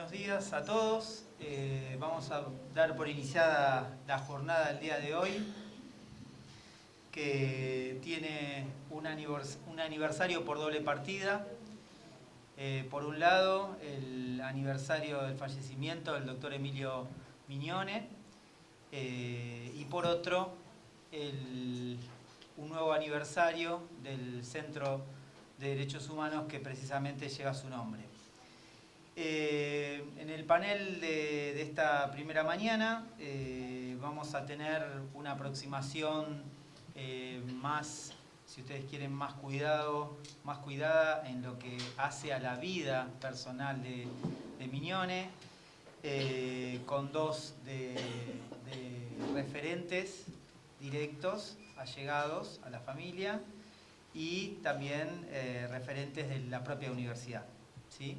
Buenos días a todos. Vamos a dar por iniciada la jornada del día de hoy, que tiene un aniversario por doble partida. Por un lado, el aniversario del fallecimiento del doctor Emilio Mignone, y por otro, un nuevo aniversario del Centro de Derechos Humanos que precisamente lleva su nombre. En el panel de esta primera mañana vamos a tener una aproximación más, si ustedes quieren, más cuidada en lo que hace a la vida personal de Mignone, con dos de referentes directos, allegados a la familia, y también referentes de la propia universidad, ¿sí?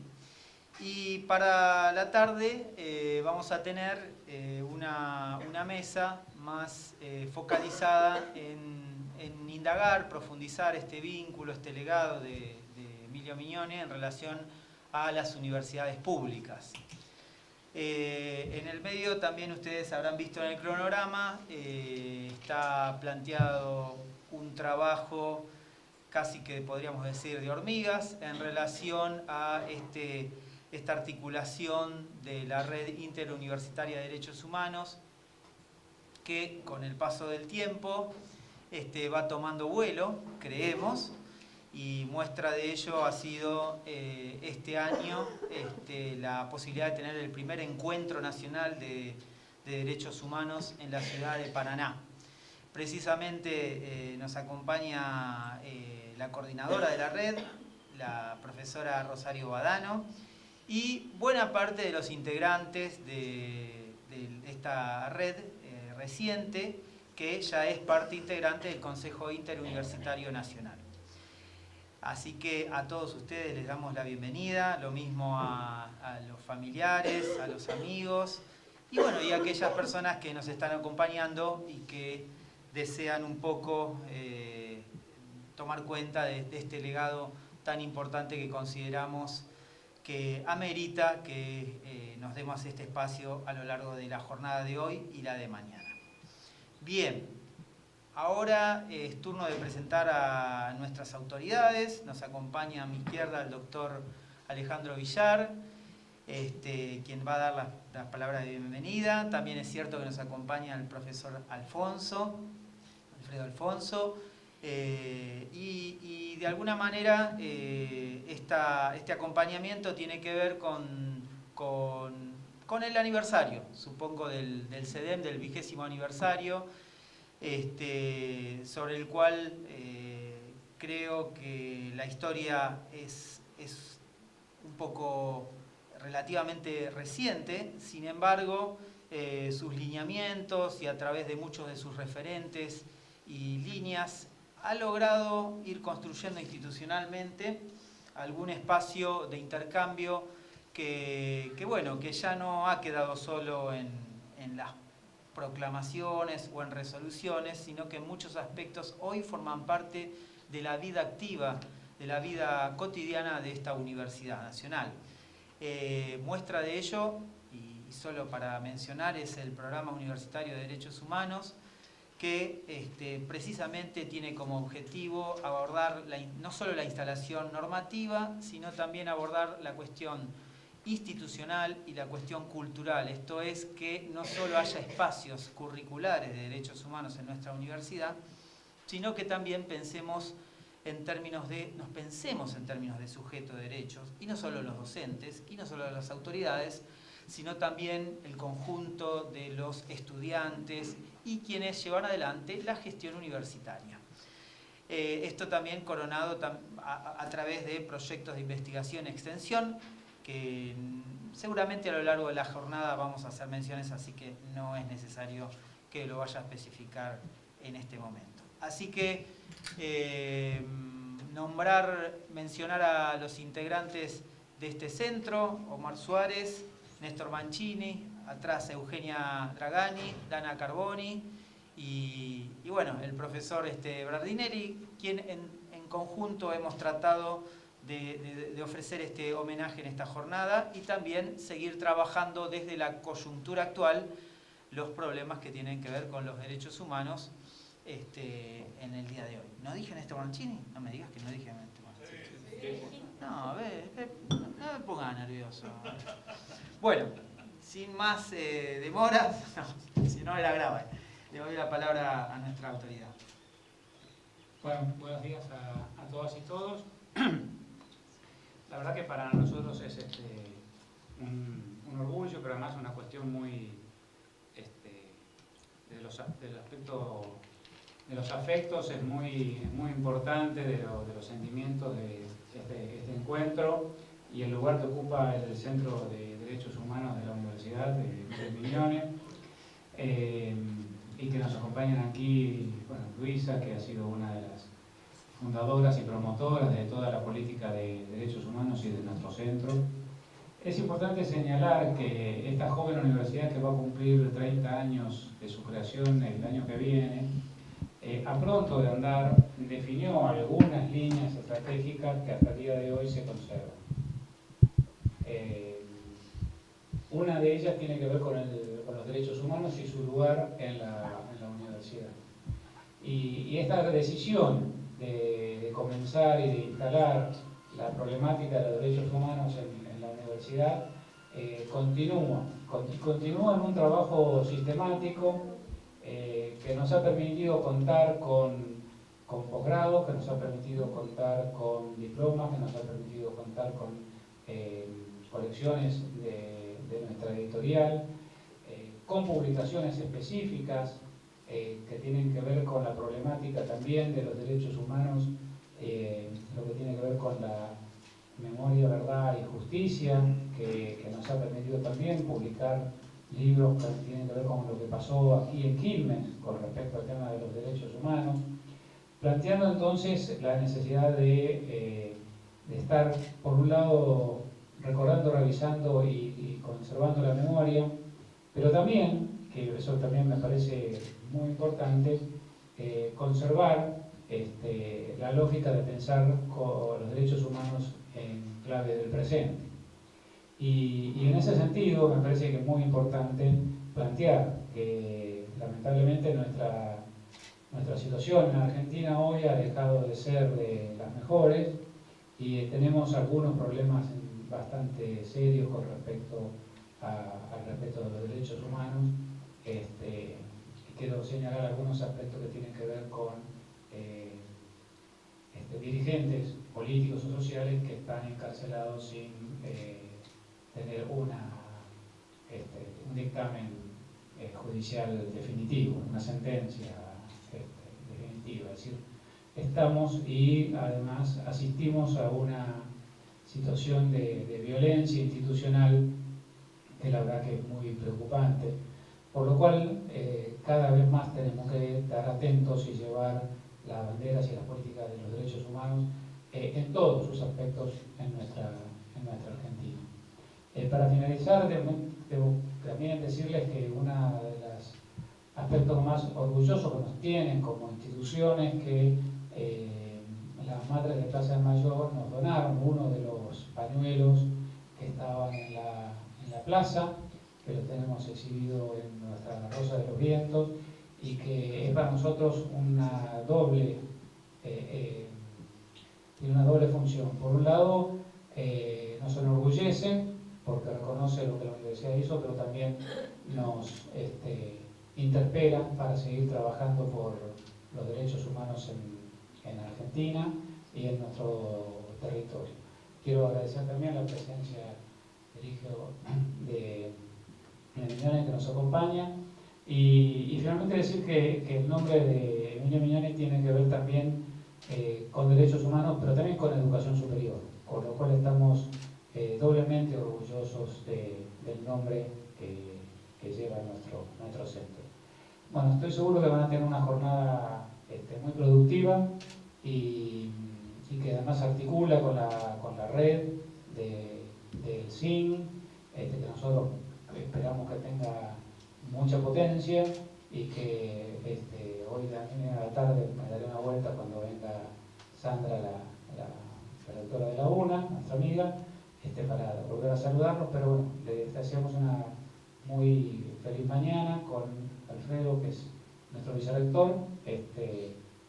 Y para la tarde vamos a tener una mesa más focalizada en indagar, profundizar este vínculo, este legado de Emilio Mignone en relación a las universidades públicas. En el medio también ustedes habrán visto en el cronograma, está planteado un trabajo casi que podríamos decir de hormigas en relación a esta articulación de la Red Interuniversitaria de Derechos Humanos, que con el paso del tiempo va tomando vuelo, creemos, y muestra de ello ha sido este año la posibilidad de tener el primer encuentro nacional de derechos humanos en la ciudad de Paraná. Precisamente nos acompaña la coordinadora de la red, la profesora Rosario Badano, y buena parte de los integrantes de esta red reciente, que ya es parte integrante del Consejo Interuniversitario Nacional. Así que a todos ustedes les damos la bienvenida, lo mismo a los familiares, a los amigos, y bueno, y a aquellas personas que nos están acompañando y que desean un poco tomar cuenta de este legado tan importante que consideramos que amerita que nos demos este espacio a lo largo de la jornada de hoy y la de mañana. Bien, ahora es turno de presentar a nuestras autoridades. Nos acompaña a mi izquierda el doctor Alejandro Villar, quien va a dar las palabras de bienvenida. También es cierto que nos acompaña el profesor Alfredo Alfonso, y de alguna manera este acompañamiento tiene que ver con el aniversario, supongo, del CEDEM, del 20º aniversario, sobre el cual creo que la historia es un poco relativamente reciente. Sin embargo, sus lineamientos y a través de muchos de sus referentes y líneas ha logrado ir construyendo institucionalmente algún espacio de intercambio que ya no ha quedado solo en las proclamaciones o en resoluciones, sino que en muchos aspectos hoy forman parte de la vida activa, de la vida cotidiana de esta Universidad Nacional. Muestra de ello, y solo para mencionar, es el Programa Universitario de Derechos Humanos, que precisamente tiene como objetivo abordar no solo la instalación normativa, sino también abordar la cuestión institucional y la cuestión cultural. Esto es, que no solo haya espacios curriculares de derechos humanos en nuestra universidad, sino que también pensemos en términos de sujeto de derechos, y no solo los docentes, y no solo las autoridades, sino también el conjunto de los estudiantes y quienes llevan adelante la gestión universitaria. Esto también coronado a través de proyectos de investigación y extensión, que seguramente a lo largo de la jornada vamos a hacer menciones, así que no es necesario que lo vaya a especificar en este momento. Así que mencionar a los integrantes de este centro: Omar Suárez, Néstor Mancini, atrás Eugenia Dragani, Dana Carboni y bueno, el profesor Bradinelli, quien en conjunto hemos tratado de ofrecer este homenaje en esta jornada y también seguir trabajando desde la coyuntura actual los problemas que tienen que ver con los derechos humanos en el día de hoy. ¿No dije Néstor Mancini? No me digas que no dije Néstor Mancini. No, no me ponga nervioso. Bueno, sin más demoras, no, si no me la graba. Le doy la palabra a nuestra autoridad. Bueno, buenos días a todas y todos. La verdad que para nosotros es un orgullo, pero además una cuestión muy del aspecto de los afectos, es muy importante de los sentimientos de este encuentro y el lugar que ocupa el Centro de Derechos Humanos de la Universidad de Miñones, y que nos acompañan aquí, bueno, Luisa, que ha sido una de las fundadoras y promotoras de toda la política de derechos humanos y de nuestro centro. Es importante señalar que esta joven universidad, que va a cumplir 30 años de su creación el año que viene, a pronto de andar definió algunas líneas estratégicas que hasta el día de hoy se conservan. Una de ellas tiene que ver con los derechos humanos y su lugar en la universidad. Y esta decisión de comenzar y de instalar la problemática de los derechos humanos en la universidad continúa en un trabajo sistemático que nos ha permitido contar con posgrados, que nos ha permitido contar con diplomas, que nos ha permitido contar con colecciones de nuestra editorial, con publicaciones específicas que tienen que ver con la problemática también de los derechos humanos, lo que tiene que ver con la memoria, verdad y justicia, que nos ha permitido también publicar libros que tienen que ver con lo que pasó aquí en Quilmes con respecto al tema de los derechos humanos, planteando entonces la necesidad de estar, por un lado, recordando, revisando y conservando la memoria, pero también, que eso también me parece muy importante, conservar la lógica de pensar con los derechos humanos en clave del presente. Y en ese sentido me parece que es muy importante plantear que lamentablemente nuestra situación en Argentina hoy ha dejado de ser de las mejores y tenemos algunos problemas bastante serios con respecto al respeto de los derechos humanos. Quiero señalar algunos aspectos que tienen que ver con dirigentes políticos o sociales que están encarcelados sin tener un dictamen judicial definitivo, una sentencia definitiva. Es decir, estamos y además asistimos a una situación de violencia institucional que la verdad que es muy preocupante, por lo cual cada vez más tenemos que estar atentos y llevar las banderas y las políticas de los derechos humanos en todos sus aspectos en nuestra Argentina. Para finalizar, debo también decirles que uno de los aspectos más orgullosos que nos tienen como instituciones que las madres de Plaza de Mayo nos donaron uno de los pañuelos que estaban en la plaza, que lo tenemos exhibido en nuestra Rosa de los Vientos, y que es para nosotros una doble función. Por un lado, nos enorgullece porque reconoce lo que la universidad hizo, pero también nos interpela para seguir trabajando por los derechos humanos en Argentina y en nuestro territorio. Quiero agradecer también la presencia de Miñones, que nos acompaña, y finalmente decir que el nombre de Emilio Miñones tiene que ver también con derechos humanos, pero también con educación superior, con lo cual estamos doblemente orgullosos del nombre que lleva nuestro centro. Bueno, estoy seguro que van a tener una jornada muy productiva y que además articula con la red del CIN, que nosotros esperamos que tenga mucha potencia y que hoy también a la tarde me daré una vuelta cuando venga Sandra, la la rectora de la UNA, nuestra amiga, para volver a saludarnos, pero bueno, les deseamos una muy feliz mañana con Alfredo, que es nuestro vicerrector,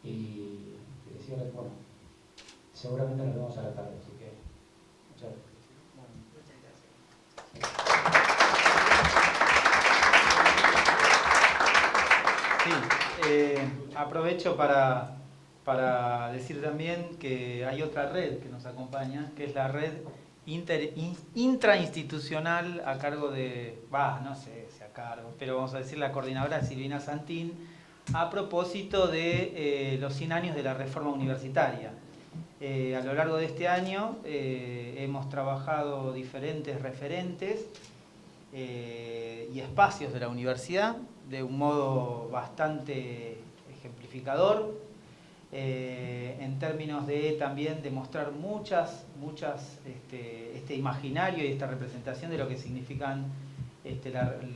y decirles, bueno, seguramente nos vemos a la tarde, así que muchas gracias. Sí, aprovecho para decir también que hay otra red que nos acompaña, que es la red intrainstitucional a cargo de, no sé si a cargo, pero vamos a decir la coordinadora Silvina Santín, a propósito de los 100 años de la reforma universitaria. A lo largo de este año hemos trabajado diferentes referentes y espacios de la universidad de un modo bastante ejemplificador, en términos de también demostrar este imaginario y esta representación de lo que significan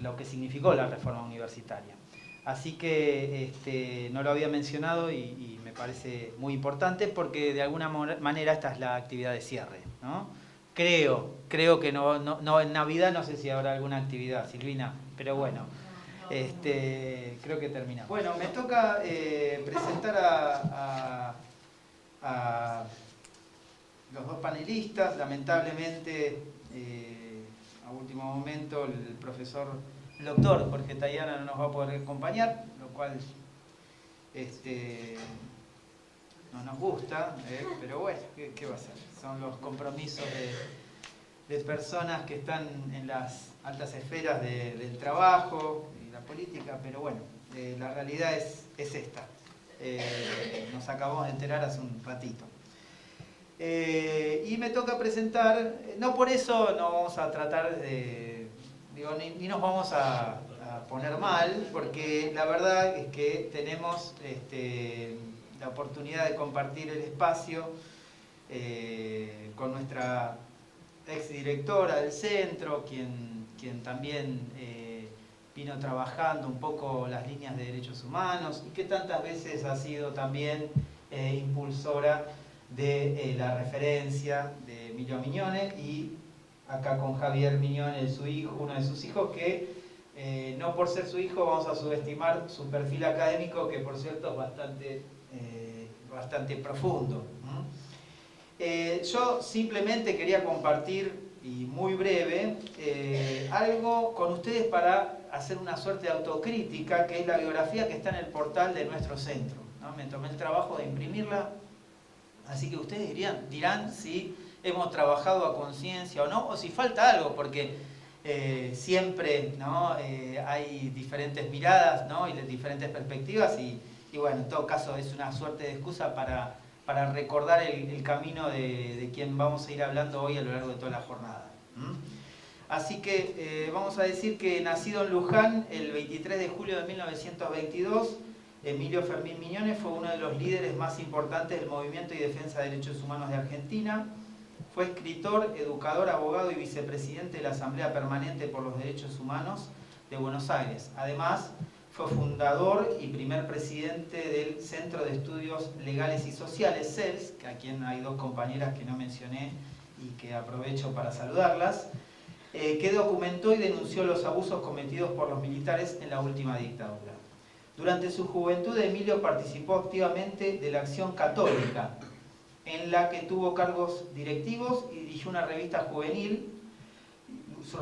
lo que significó la reforma universitaria. Así que no lo había mencionado y me parece muy importante porque de alguna manera esta es la actividad de cierre, ¿no? Creo que no en Navidad no sé si habrá alguna actividad, Silvina, pero bueno, creo que termina. Bueno, me toca presentar a los dos panelistas. Lamentablemente, a último momento, el profesor, el doctor Jorge Tayana no nos va a poder acompañar, lo cual no nos gusta, pero bueno, ¿qué va a ser? Son los compromisos de personas que están en las altas esferas del trabajo y la política, pero bueno, la realidad es esta. Nos acabamos de enterar hace un ratito. Y me toca presentar, no por eso no vamos a tratar de, ni nos vamos a poner mal, porque la verdad es que tenemos la oportunidad de compartir el espacio con nuestra exdirectora del centro, quien también vino trabajando un poco las líneas de derechos humanos y que tantas veces ha sido también impulsora de la referencia de Emilio Miñone, y acá con Javier Miñone, su hijo, uno de sus hijos, que no por ser su hijo vamos a subestimar su perfil académico, que por cierto es bastante profundo. Yo simplemente quería compartir, y muy breve, algo con ustedes para hacer una suerte de autocrítica, que es la biografía que está en el portal de nuestro centro, ¿no? Me tomé el trabajo de imprimirla, así que ustedes dirán si hemos trabajado a conciencia o no, o si falta algo, porque siempre, ¿no? Hay diferentes miradas, ¿no? Y diferentes perspectivas, y bueno, en todo caso es una suerte de excusa para recordar el camino de quien vamos a ir hablando hoy a lo largo de toda la jornada. Así que vamos a decir que nacido en Luján el 23 de julio de 1922, Emilio Fermín Miñone fue uno de los líderes más importantes del movimiento y defensa de derechos humanos de Argentina. Fue escritor, educador, abogado y vicepresidente de la Asamblea Permanente por los Derechos Humanos de Buenos Aires. Además, fue fundador y primer presidente del Centro de Estudios Legales y Sociales, CELS, a quien hay dos compañeras que no mencioné y que aprovecho para saludarlas, que documentó y denunció los abusos cometidos por los militares en la última dictadura. Durante su juventud, Emilio participó activamente de la Acción Católica, en la que tuvo cargos directivos y dirigió una revista juvenil. Su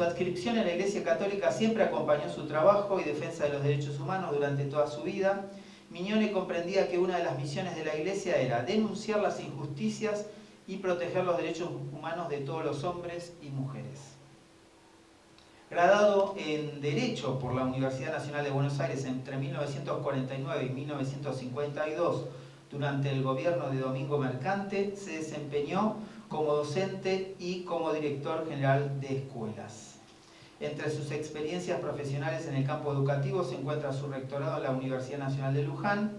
adscripción en la Iglesia Católica siempre acompañó su trabajo y defensa de los derechos humanos durante toda su vida. Miñone comprendía que una de las misiones de la Iglesia era denunciar las injusticias y proteger los derechos humanos de todos los hombres y mujeres. Graduado en Derecho por la Universidad Nacional de Buenos Aires entre 1949 y 1952, durante el gobierno de Domingo Mercante, se desempeñó como docente y como director general de escuelas. Entre sus experiencias profesionales en el campo educativo se encuentra su rectorado en la Universidad Nacional de Luján,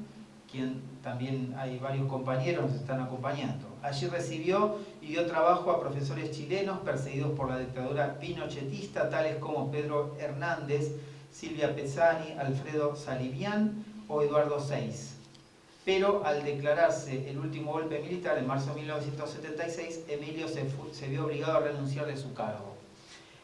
quien también hay varios compañeros que nos están acompañando. Allí recibió y dio trabajo a profesores chilenos perseguidos por la dictadura pinochetista, tales como Pedro Hernández, Silvia Pesani, Alfredo Salivián o Eduardo Seis. pero al declararse el último golpe militar en marzo de 1976, Emilio se vio obligado a renunciar de su cargo.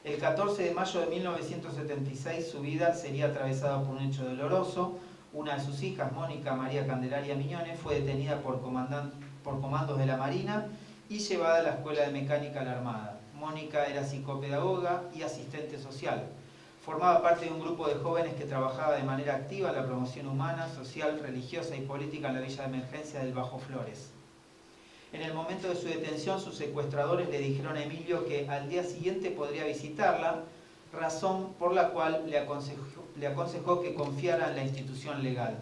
El 14 de mayo de 1976 su vida sería atravesada por un hecho doloroso. Una de sus hijas, Mónica María Candelaria Miñones, fue detenida por comandos de la Marina y llevada a la Escuela de Mecánica de la Armada. Mónica era psicopedagoga y asistente social. Formaba parte de un grupo de jóvenes que trabajaba de manera activa en la promoción humana, social, religiosa y política en la Villa de Emergencia del Bajo Flores. En el momento de su detención, sus secuestradores le dijeron a Emilio que al día siguiente podría visitarla, razón por la cual le aconsejó que confiara en la institución legal.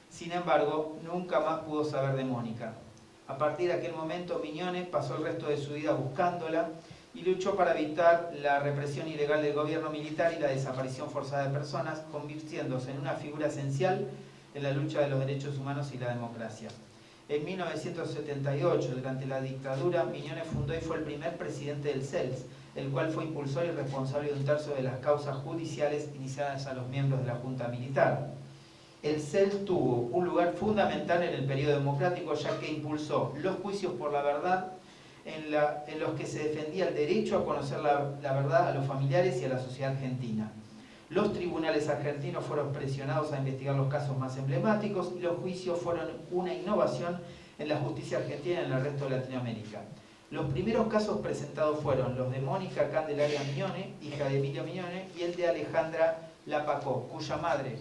Sin embargo, nunca más pudo saber de Mónica. A partir de aquel momento, Miñones pasó el resto de su vida buscándola y luchó para evitar la represión ilegal del gobierno militar y la desaparición forzada de personas, convirtiéndose en una figura esencial en la lucha de los derechos humanos y la democracia. En 1978, durante la dictadura, Miñones fundó y fue el primer presidente del CELS, el cual fue impulsor y responsable de un tercio de las causas judiciales iniciadas a los miembros de la Junta Militar. El CELS tuvo un lugar fundamental en el periodo democrático, ya que impulsó los juicios por la verdad, en los que se defendía el derecho a conocer la verdad a los familiares y a la sociedad argentina. Los tribunales argentinos fueron presionados a investigar los casos más emblemáticos y los juicios fueron una innovación en la justicia argentina y en el resto de Latinoamérica. Los primeros casos presentados fueron los de Mónica Candelaria Miñones, hija de Emilio Miñones, y el de Alejandra Lapacó, cuya madre,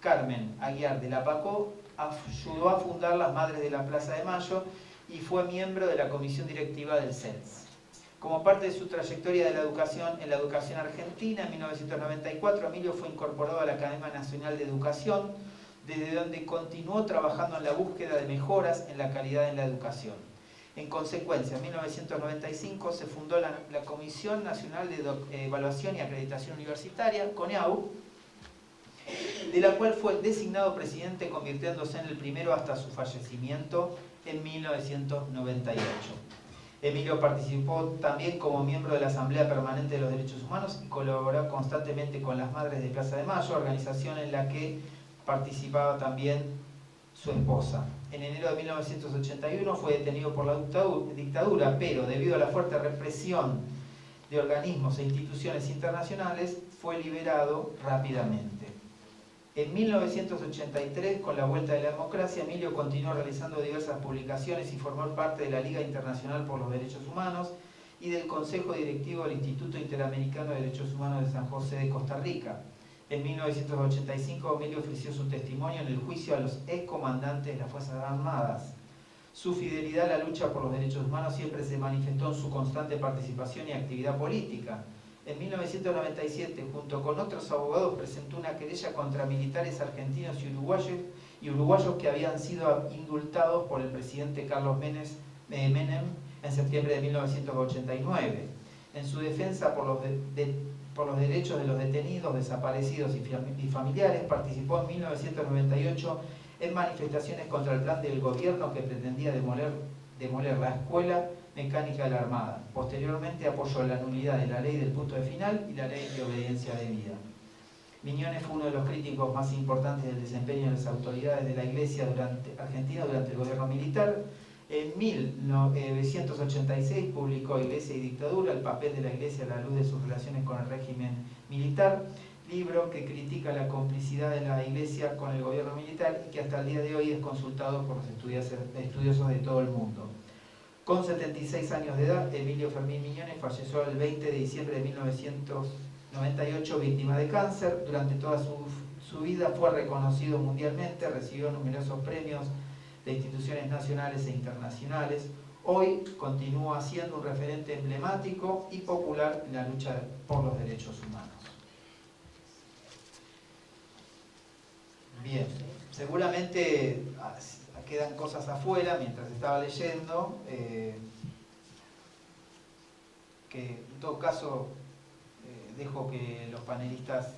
Carmen Aguiar de Lapacó, ayudó a fundar las Madres de la Plaza de Mayo y fue miembro de la comisión directiva del CELS. Como parte de su trayectoria en la educación argentina, en 1994 Emilio fue incorporado a la Academia Nacional de Educación, desde donde continuó trabajando en la búsqueda de mejoras en la calidad en la educación. En consecuencia, en 1995 se fundó la Comisión Nacional de Evaluación y Acreditación Universitaria, CONEAU, de la cual fue designado presidente, convirtiéndose en el primero hasta su fallecimiento en 1998. Emilio participó también como miembro de la Asamblea Permanente de los Derechos Humanos y colaboró constantemente con las Madres de Plaza de Mayo, organización en la que participaba también su esposa. En enero de 1981 fue detenido por la dictadura, pero debido a la fuerte represión de organismos e instituciones internacionales, fue liberado rápidamente. En 1983, con la vuelta de la democracia, Emilio continuó realizando diversas publicaciones y formó parte de la Liga Internacional por los Derechos Humanos y del Consejo Directivo del Instituto Interamericano de Derechos Humanos de San José de Costa Rica. En 1985, Emilio ofreció su testimonio en el juicio a los excomandantes de las Fuerzas Armadas. Su fidelidad a la lucha por los derechos humanos siempre se manifestó en su constante participación y actividad política. En 1997, junto con otros abogados, presentó una querella contra militares argentinos y uruguayos que habían sido indultados por el presidente Carlos Menem en septiembre de 1989. En su defensa por los derechos de los detenidos, desaparecidos y familiares, participó en 1998 en manifestaciones contra el plan del gobierno que pretendía demoler la Escuela Mecánica de la Armada. Posteriormente apoyó la nulidad de la ley del punto de final y la ley de obediencia debida. Miñones fue uno de los críticos más importantes del desempeño de las autoridades de la Iglesia argentina durante el gobierno militar. En 1986 publicó Iglesia y Dictadura, el papel de la Iglesia a la luz de sus relaciones con el régimen militar, libro que critica la complicidad de la Iglesia con el gobierno militar y que hasta el día de hoy es consultado por los estudiosos de todo el mundo. Con 76 años de edad, Emilio Fermín Miñones falleció el 20 de diciembre de 1998 víctima de cáncer. Durante toda su vida fue reconocido mundialmente, recibió numerosos premios de instituciones nacionales e internacionales. Hoy continúa siendo un referente emblemático y popular en la lucha por los derechos humanos. Bien, seguramente quedan cosas afuera mientras estaba leyendo, que en todo caso dejo que los panelistas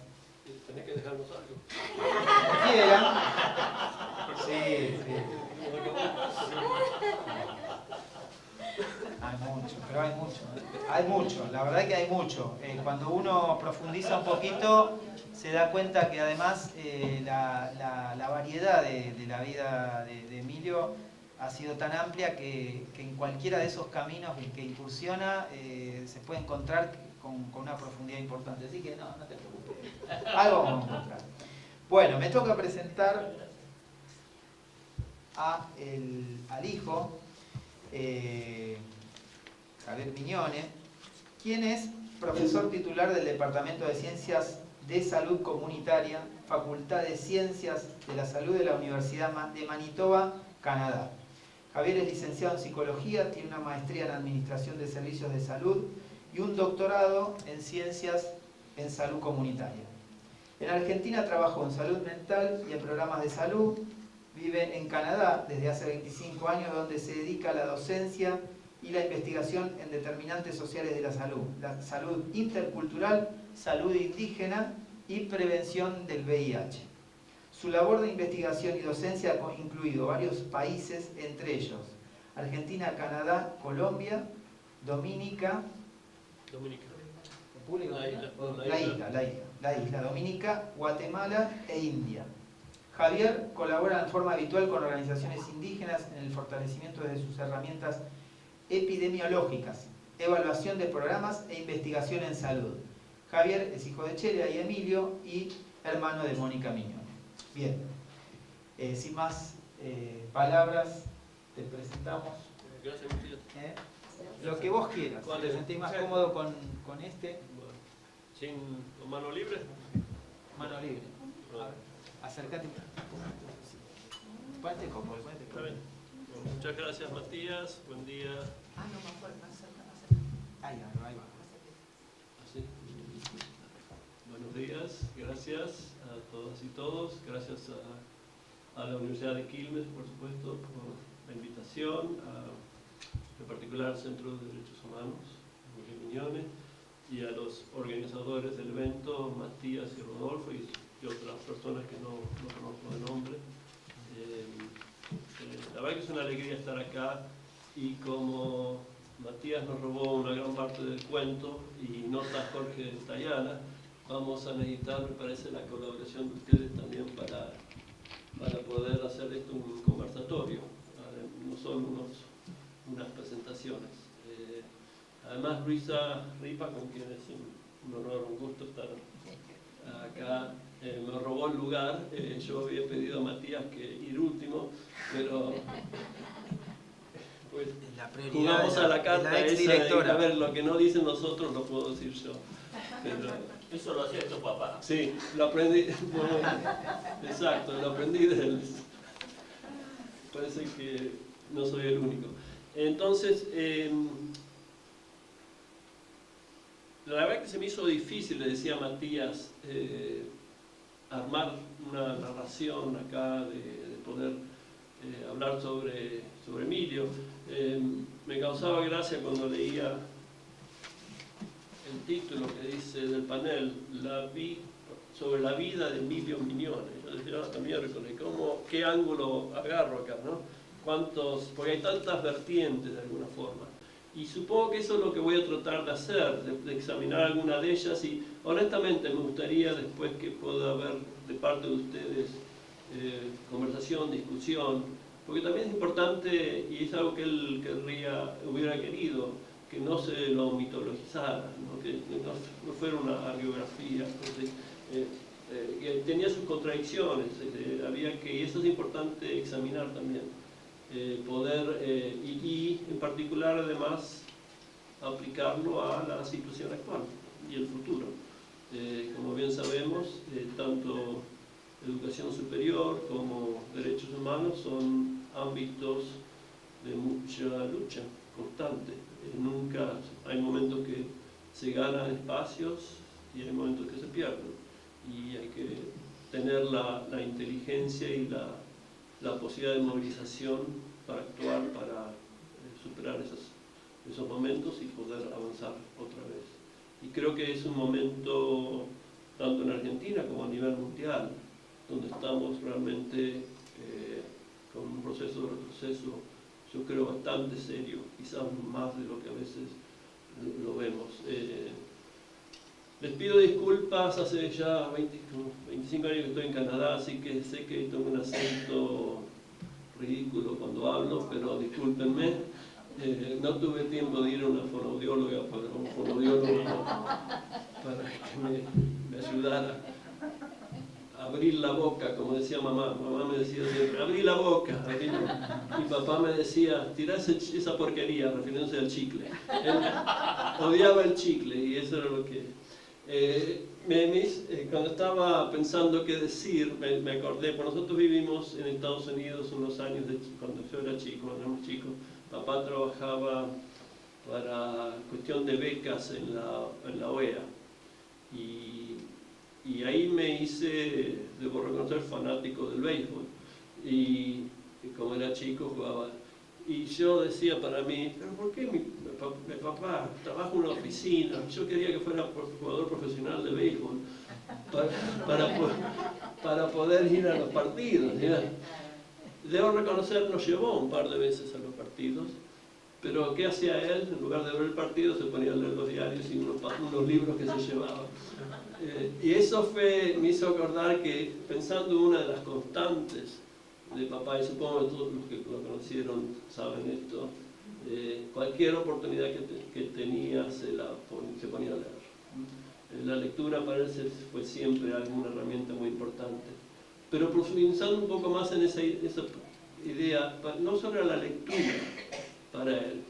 tenés que dejarnos algo. quieran. Sí. A Hay mucho, pero hay mucho. Hay mucho, la verdad que hay mucho. Cuando uno profundiza un poquito, se da cuenta que además la variedad de la vida de Emilio ha sido tan amplia que en cualquiera de esos caminos que incursiona se puede encontrar con una profundidad importante. Así que no te preocupes. Algo vamos a encontrar. Bueno, me toca presentar al hijo, Javier Mignone, quien es profesor titular del Departamento de Ciencias de Salud Comunitaria, Facultad de Ciencias de la Salud de la Universidad de Manitoba, Canadá. Javier es licenciado en Psicología, tiene una maestría en Administración de Servicios de Salud y un doctorado en Ciencias en Salud Comunitaria. En Argentina trabajó en salud mental y en programas de salud. Vive en Canadá desde hace 25 años, donde se dedica a la docencia y la investigación en determinantes sociales de la salud intercultural, salud indígena y prevención del VIH. Su labor de investigación y docencia ha incluido varios países, entre ellos Argentina, Canadá, Colombia, Dominica, la isla Dominica, Guatemala e India. Javier colabora en forma habitual con organizaciones indígenas en el fortalecimiento de sus herramientas epidemiológicas, evaluación de programas e investigación en salud. Javier es hijo de Chelia y Emilio y hermano de Mónica Mignone. Bien, sin más palabras, te presentamos. Gracias, Matías. Lo que vos quieras. ¿Te sentís más cómodo con este? ¿Con mano libre? Mano libre. A ver, acércate. Ponete cómodo, ponete Está cómodo. bien. Bueno, muchas gracias, Matías. Buen día. Ahí va. Así. Buenos días. Gracias a todas y todos. Gracias a la Universidad de Quilmes, por supuesto, por la invitación, en particular al Centro de Derechos Humanos, Javier Mignone, y a los organizadores del evento, Matías y Rodolfo, y otras personas que no conozco de nombre. La verdad que es una alegría estar acá, y como Matías nos robó una gran parte del cuento y nota Jorge Tayana, vamos a necesitar, me parece, la colaboración de ustedes también para poder hacer esto un conversatorio, no solo unas presentaciones. Además, Luisa Ripa, con quien es un honor, un gusto estar acá, me robó el lugar. Yo había pedido a Matías que ir último, pero pues jugamos a la carta esa de, a ver, lo que no dicen nosotros lo puedo decir yo. Pero, eso lo hacía tu papá. Sí, lo aprendí. Bueno, exacto, lo aprendí de él. Parece que no soy el único. Entonces, la verdad que se me hizo difícil, le decía a Matías, armar una narración acá, de poder hablar sobre Emilio. Me causaba gracia cuando leía el título que dice del panel, sobre la vida de Emilio Mignone. Yo decía, miércoles, ¿qué ángulo agarro acá, no? Porque hay tantas vertientes de alguna forma. Y supongo que eso es lo que voy a tratar de hacer, de examinar alguna de ellas, y honestamente me gustaría después que pueda haber de parte de ustedes conversación, discusión, porque también es importante, y es algo que él hubiera querido, que no se lo mitologizara, ¿no? Que no fuera una biografía, que tenía sus contradicciones, y eso es importante examinar también. Y en particular además aplicarlo a la situación actual y el futuro. Como bien sabemos, tanto educación superior como derechos humanos son ámbitos de mucha lucha constante. Nunca hay momentos que se ganan espacios y hay momentos que se pierden, y hay que tener la inteligencia y la posibilidad de movilización para actuar, para superar esos momentos y poder avanzar otra vez. Y creo que es un momento, tanto en Argentina como a nivel mundial, donde estamos realmente con un proceso de retroceso yo creo, bastante serio, quizás más de lo que a veces lo vemos. Les pido disculpas, hace ya 25 años que estoy en Canadá, así que sé que tengo un acento ridículo cuando hablo, pero discúlpenme. No tuve tiempo de ir a una fonoaudióloga para que me ayudara a abrir la boca, como decía mamá. Mamá me decía siempre, abrí la boca. Mi papá me decía, tirá esa porquería, refiriéndose al chicle. Él odiaba el chicle y eso era lo que... cuando estaba pensando qué decir, me acordé, pues nosotros vivimos en Estados Unidos unos años, cuando yo era chico, cuando éramos chicos. Papá trabajaba para cuestión de becas en la OEA y ahí me hice, debo reconocer, fanático del béisbol y como era chico jugaba y yo decía para mí, pero ¿por qué mi papá trabaja en una oficina? Yo quería que fuera jugador profesional de béisbol para poder ir a los partidos, ¿ya? Debo reconocer, nos llevó un par de veces a los partidos, pero ¿qué hacía él? En lugar de ver el partido se ponía a leer los diarios y unos libros que se llevaba. Y eso me hizo acordar que, pensando en una de las constantes de papá, y supongo que todos los que lo conocieron saben esto, cualquier oportunidad que tenía se ponía a leer. La lectura para él fue siempre una herramienta muy importante. Pero profundizando un poco más en esa idea, no solo la lectura para él,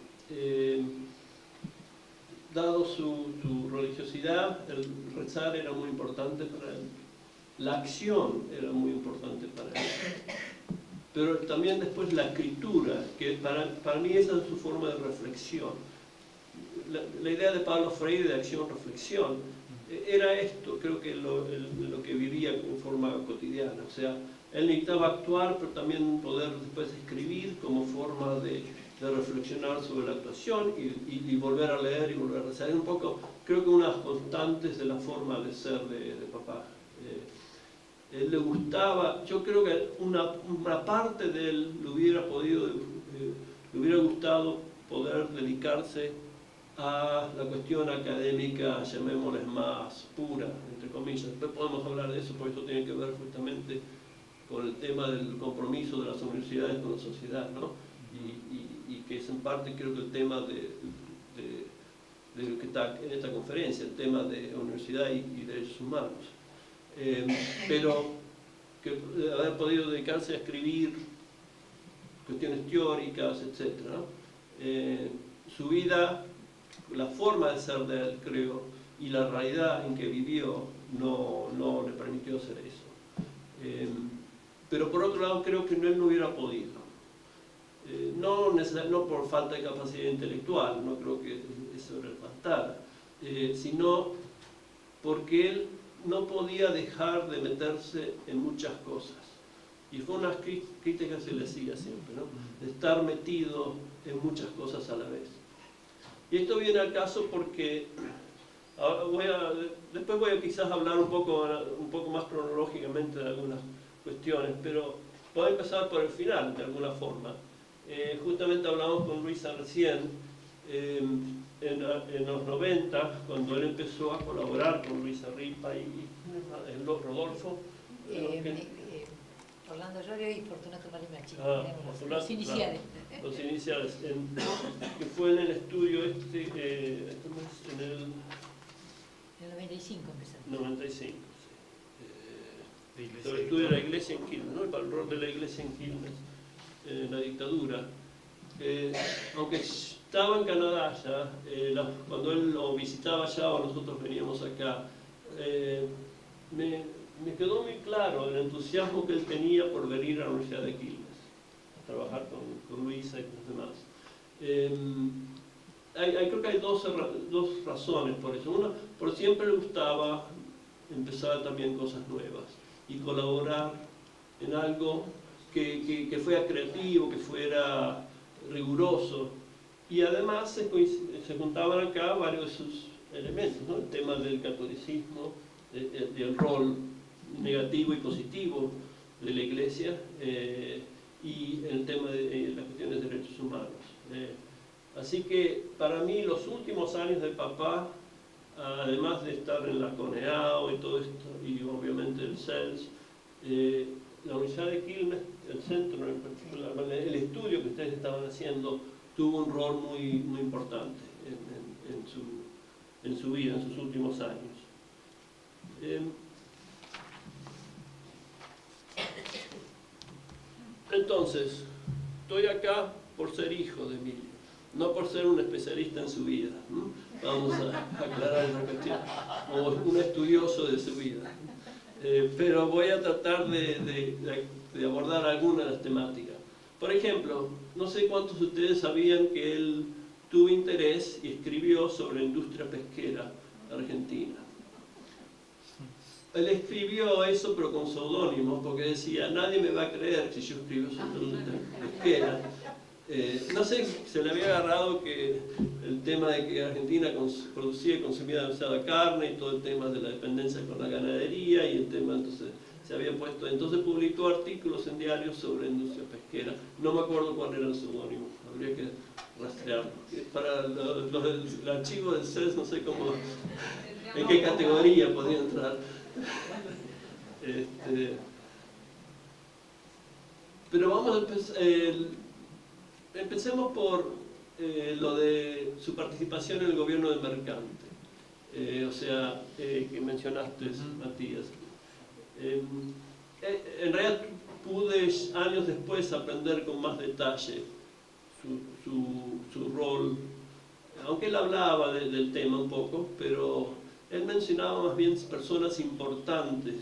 dado su religiosidad, el rezar era muy importante para él, la acción era muy importante para él, pero también después la escritura, que para mí esa es su forma de reflexión. La idea de Pablo Freire de acción-reflexión era esto, creo que lo que vivía en forma cotidiana. O sea, él necesitaba actuar, pero también poder después escribir como forma de reflexionar sobre la actuación y volver a leer y volver a rezar. Es un poco, creo que unas constantes de la forma de ser de papá. Él le gustaba, yo creo que una parte de él le hubiera gustado poder dedicarse a la cuestión académica, llamémosles más pura, entre comillas. Después podemos hablar de eso, porque eso tiene que ver justamente con el tema del compromiso de las universidades con la sociedad, ¿no? Y que es en parte, creo que el tema de lo que está en esta conferencia, el tema de universidad y derechos humanos. Pero que haber podido dedicarse a escribir cuestiones teóricas, etc. Su vida, la forma de ser de él, creo, y la realidad en que vivió no le permitió hacer eso. Pero por otro lado creo que él no hubiera podido. No por falta de capacidad intelectual, no creo que eso le faltara, sino porque él no podía dejar de meterse en muchas cosas. Y fue una crítica que se le hacía siempre, ¿no? De estar metido en muchas cosas a la vez. Y esto viene al caso porque después voy a quizás hablar un poco más cronológicamente de algunas cuestiones, pero voy a empezar por el final, de alguna forma. Justamente hablamos con Luisa recién, en los 90, cuando él empezó a colaborar con Luisa Ripa y Rodolfo. Orlando Llorio y Fortunato Marimachi, los iniciales. Claro, los iniciales, que fue en el estudio en el 95 empezaron. 95, sí. El estudio de la iglesia en Quilmes, ¿no? El rol de la iglesia en Quilmes, la dictadura. Aunque estaba en Canadá ya, cuando él lo visitaba allá o nosotros veníamos acá, me quedó muy claro el entusiasmo que él tenía por venir a la Universidad de Quilmes, a trabajar con Luisa y con los demás. Creo que hay dos razones por eso. Una, por siempre le gustaba empezar también cosas nuevas y colaborar en algo que fuera creativo, que fuera riguroso. Y además se juntaban acá varios de sus elementos, ¿no? El tema del catolicismo, del rol negativo y positivo de la iglesia, y el tema de las cuestiones de derechos humanos. Así que para mí los últimos años de papá, además de estar en la CONEAO y todo esto, y obviamente el CELS, la Universidad de Quilmes, el centro en particular, el estudio que ustedes estaban haciendo, tuvo un rol muy importante en su vida, en sus últimos años. Entonces, estoy acá por ser hijo de Emilio, no por ser un especialista en su vida. Vamos a aclarar esa cuestión, o un estudioso de su vida. Pero voy a tratar de abordar algunas de las temáticas. Por ejemplo, no sé cuántos de ustedes sabían que él tuvo interés y escribió sobre la industria pesquera argentina. Él escribió eso pero con seudónimos, porque decía, nadie me va a creer si yo escribo sobre la industria pesquera. No sé, se le había agarrado que el tema de que Argentina producía y consumía demasiada carne y todo el tema de la dependencia con la ganadería y el tema, entonces se había puesto, entonces publicó artículos en diarios sobre la industria pesquera. No me acuerdo cuál era el seudónimo, habría que rastrearlo. Para el archivo del CES no sé cómo, en qué categoría podía entrar. Pero vamos a empezar. Empecemos por lo de su participación en el gobierno de Mercante, que mencionaste, Matías. En realidad pude años después aprender con más detalle su rol, aunque él hablaba del tema un poco, pero él mencionaba más bien personas importantes,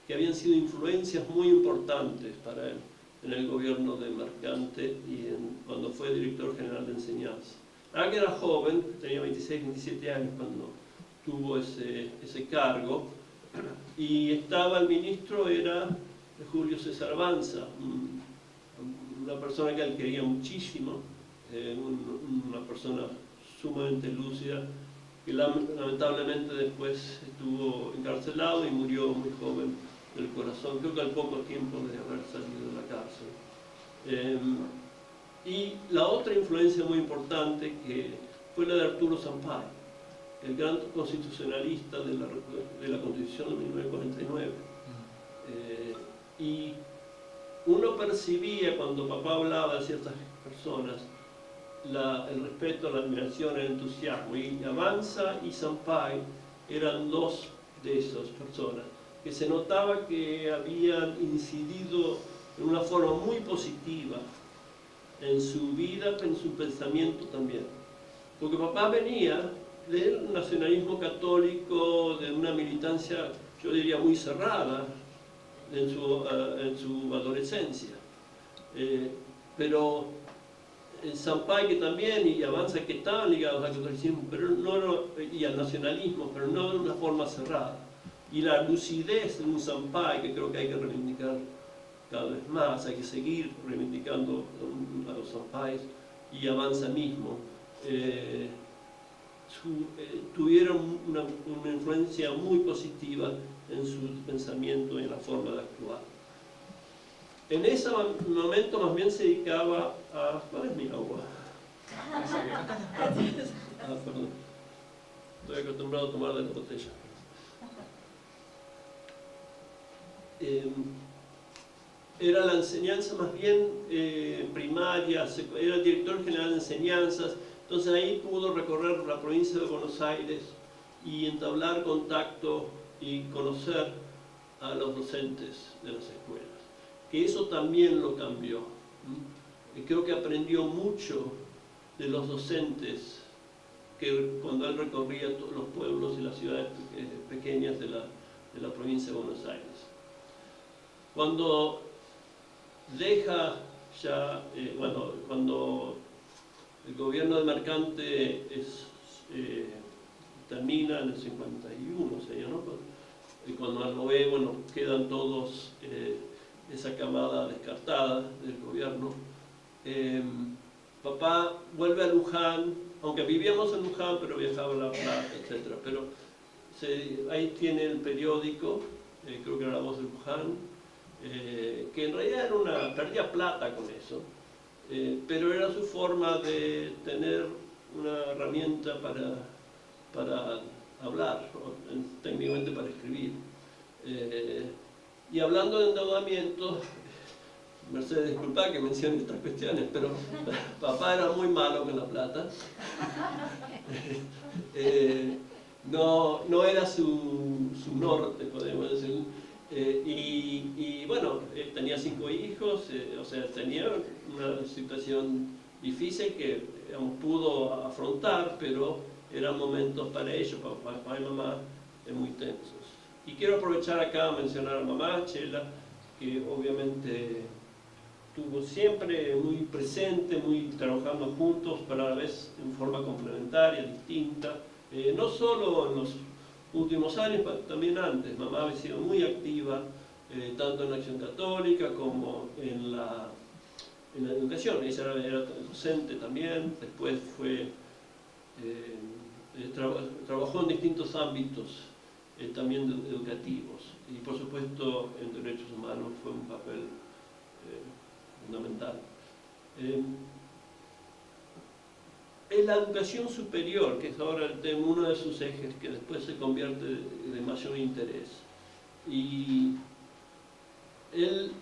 que habían sido influencias muy importantes para él en el gobierno de Mercante y cuando fue director general de enseñanza. Ahora que era joven, tenía 26, 27 años cuando tuvo ese cargo, y estaba el ministro, era Julio César Banza, una persona que él quería muchísimo, una persona sumamente lúcida, que lamentablemente después estuvo encarcelado y murió muy joven del corazón, creo que al poco tiempo de haber salido de la cárcel. Y la otra influencia muy importante que fue la de Arturo Sampaio, el gran constitucionalista de la Constitución de 1949. Y uno percibía cuando papá hablaba de ciertas personas el respeto, la admiración, el entusiasmo, y Banza y Sampaio eran dos de esas personas que se notaba que habían incidido en una forma muy positiva en su vida, en su pensamiento también. Porque papá venía del nacionalismo católico, de una militancia, yo diría, muy cerrada en su adolescencia. Pero Sampaio, que también, y Banza, que estaban ligados al catolicismo y al nacionalismo, pero no de una forma cerrada. Y la lucidez de un Sampaio, que creo que hay que reivindicar cada vez más, hay que seguir reivindicando a los Sampaios y a Banza mismo, tuvieron una influencia muy positiva en su pensamiento y en la forma de actuar. En ese momento más bien se dedicaba a... ¿Cuál es mi agua? Perdón. Estoy acostumbrado a tomar de la botella. Era la enseñanza más bien primaria, era el director general de enseñanzas, entonces ahí pudo recorrer la provincia de Buenos Aires y entablar contacto y conocer a los docentes de las escuelas, que eso también lo cambió. Creo que aprendió mucho de los docentes que cuando él recorría todos los pueblos y las ciudades pequeñas de la provincia de Buenos Aires. Cuando deja ya, cuando el gobierno de Mercante termina en el 51, sería, ¿no? Y cuando lo ve, bueno, quedan todos, esa camada descartada del gobierno. Papá vuelve a Luján, aunque vivíamos en Luján, pero viajaba a La Plata, etc. Pero ahí tiene el periódico, creo que era La Voz de Luján, que en realidad perdía plata con eso, pero era su forma de tener una herramienta para hablar, o técnicamente para escribir. Y hablando de endeudamiento, Mercedes, disculpa que mencione estas cuestiones, pero papá era muy malo con la plata. No era su norte, podemos decir. Y bueno, tenía 5 hijos, o sea, tenía una situación difícil que digamos, pudo afrontar, pero eran momentos para ellos, para papá y mamá, muy tensos. Y quiero aprovechar acá a mencionar a mamá, Chela, que obviamente estuvo siempre muy presente, muy trabajando juntos, pero a la vez en forma complementaria, distinta, no solo en los últimos años, pero también antes. Mamá había sido muy activa, tanto en la Acción Católica como en la educación. Ella era docente también, después trabajó en distintos ámbitos también educativos, y por supuesto en derechos humanos fue un papel fundamental. Es la educación superior, que es ahora uno de sus ejes, que después se convierte de mayor interés. Y él,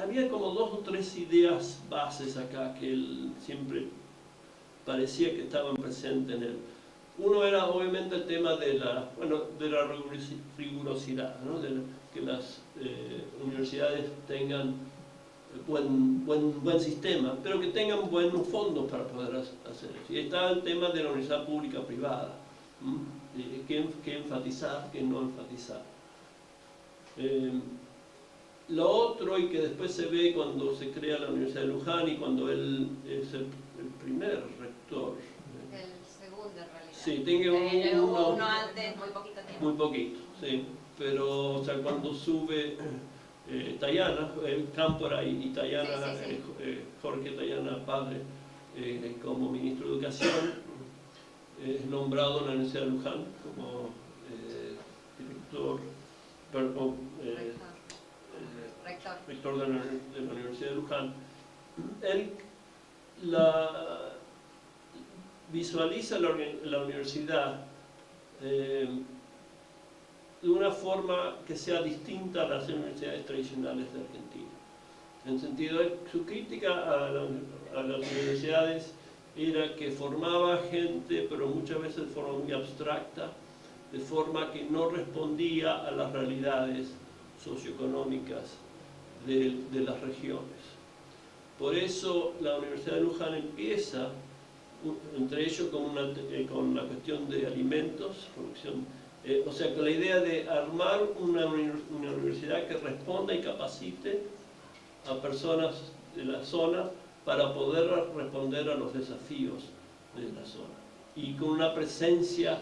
había como 2 o 3 ideas bases acá que él siempre parecía que estaban presentes en él. Uno era obviamente el tema de la rigurosidad, ¿no? Que las universidades tengan buen sistema, pero que tengan buenos fondos para poder hacer eso. Y está el tema de la universidad pública-privada, qué enfatizar, qué no enfatizar. Lo otro, y que después se ve cuando se crea la Universidad de Luján y cuando él es el primer rector. El segundo en realidad. Sí, tiene uno antes, muy poquito tiempo. Muy poquito, sí. Pero o sea, cuando sube Tayana, Cámpora y Tayana, Sí. Jorge Tayana padre, como ministro de Educación, es nombrado en la Universidad de Luján como director, rector de la Universidad de Luján. Él visualiza la universidad de una forma que sea distinta a las universidades tradicionales de Argentina. En sentido de su crítica a las universidades era que formaba gente, pero muchas veces de forma muy abstracta, de forma que no respondía a las realidades socioeconómicas de las regiones. Por eso la Universidad de Luján empieza, entre ellos con la cuestión de alimentos, producción, o sea, con la idea de armar una universidad que responda y capacite a personas de la zona para poder responder a los desafíos de la zona. Y con una presencia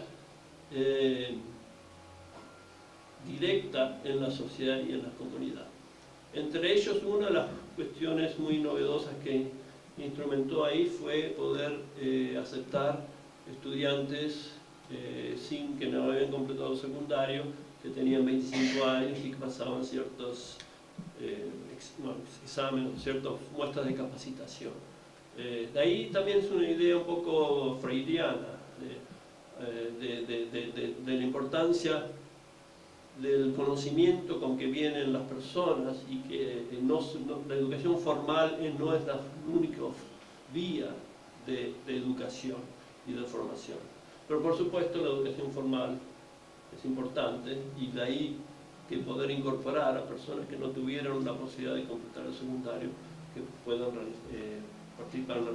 directa en la sociedad y en la comunidad. Entre ellos, una de las cuestiones muy novedosas que instrumentó ahí fue poder aceptar estudiantes sin que no habían completado secundario, que tenían 25 años y que pasaban ciertos exámenes, ciertas muestras de capacitación. De ahí también es una idea un poco freudiana de la importancia del conocimiento con que vienen las personas y que la educación formal no es la única vía de educación y de formación. Pero por supuesto la educación formal es importante, y de ahí que poder incorporar a personas que no tuvieron la posibilidad de completar el secundario, que puedan participar en la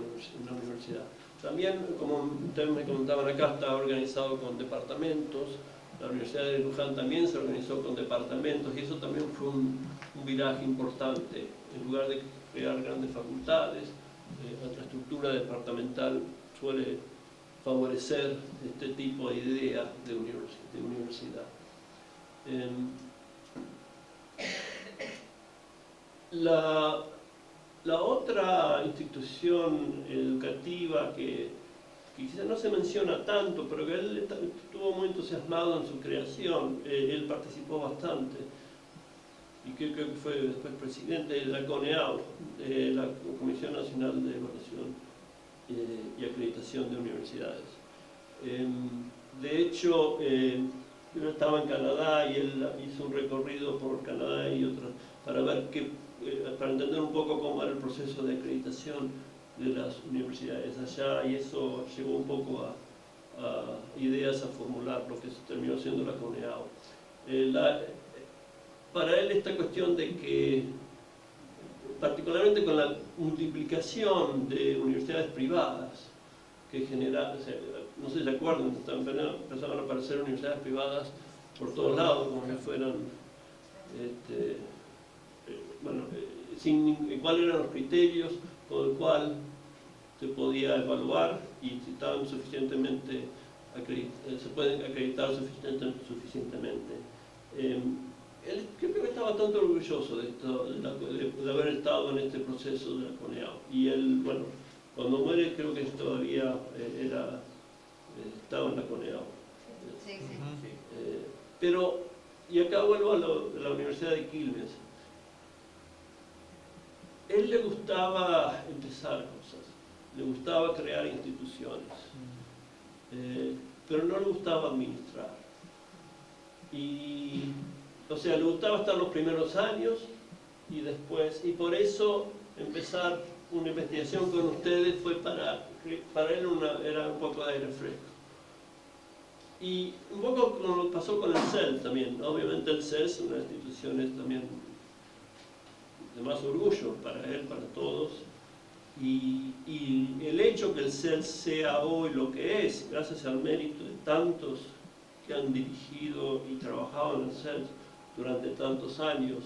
universidad. También, como ustedes me comentaban acá, está organizado con departamentos. La Universidad de Luján también se organizó con departamentos, y eso también fue un viraje importante. En lugar de crear grandes facultades, la estructura departamental suele favorecer este tipo de idea de universidad. La otra institución educativa que quizás no se menciona tanto, pero que él estuvo muy entusiasmado en su creación, él participó bastante, y que creo que fue después presidente de la CONEAU, de la Comisión Nacional de Evaluación y Acreditación de Universidades. De hecho, yo estaba en Canadá y él hizo un recorrido por Canadá y otras para ver para entender un poco cómo era el proceso de acreditación de las universidades allá, y eso llevó un poco a ideas a formular lo que se terminó siendo la CONEAU. Para él esta cuestión de que, particularmente con la multiplicación de universidades privadas, que genera, no sé si se acuerdan, empezaban a aparecer universidades privadas por todos lados, como si fueran, cuáles eran los criterios con el cual se podía evaluar y si estaban suficientemente se pueden acreditar suficientemente. Él creo que estaba bastante orgulloso de haber estado en este proceso de la CONEAU. Y él, bueno, cuando muere creo que todavía estaba en la CONEAU. Sí, sí. Pero, y acá vuelvo a la Universidad de Quilmes. Él le gustaba empezar cosas, le gustaba crear instituciones, pero no le gustaba administrar. O sea, le gustaba estar los primeros años y después, y por eso empezar una investigación con ustedes fue para él era un poco de aire fresco. Y un poco como pasó con el CEL también. Obviamente el CEL es una institución también de más orgullo para él, para todos. Y el hecho que el CEL sea hoy lo que es, gracias al mérito de tantos que han dirigido y trabajado en el CEL durante tantos años,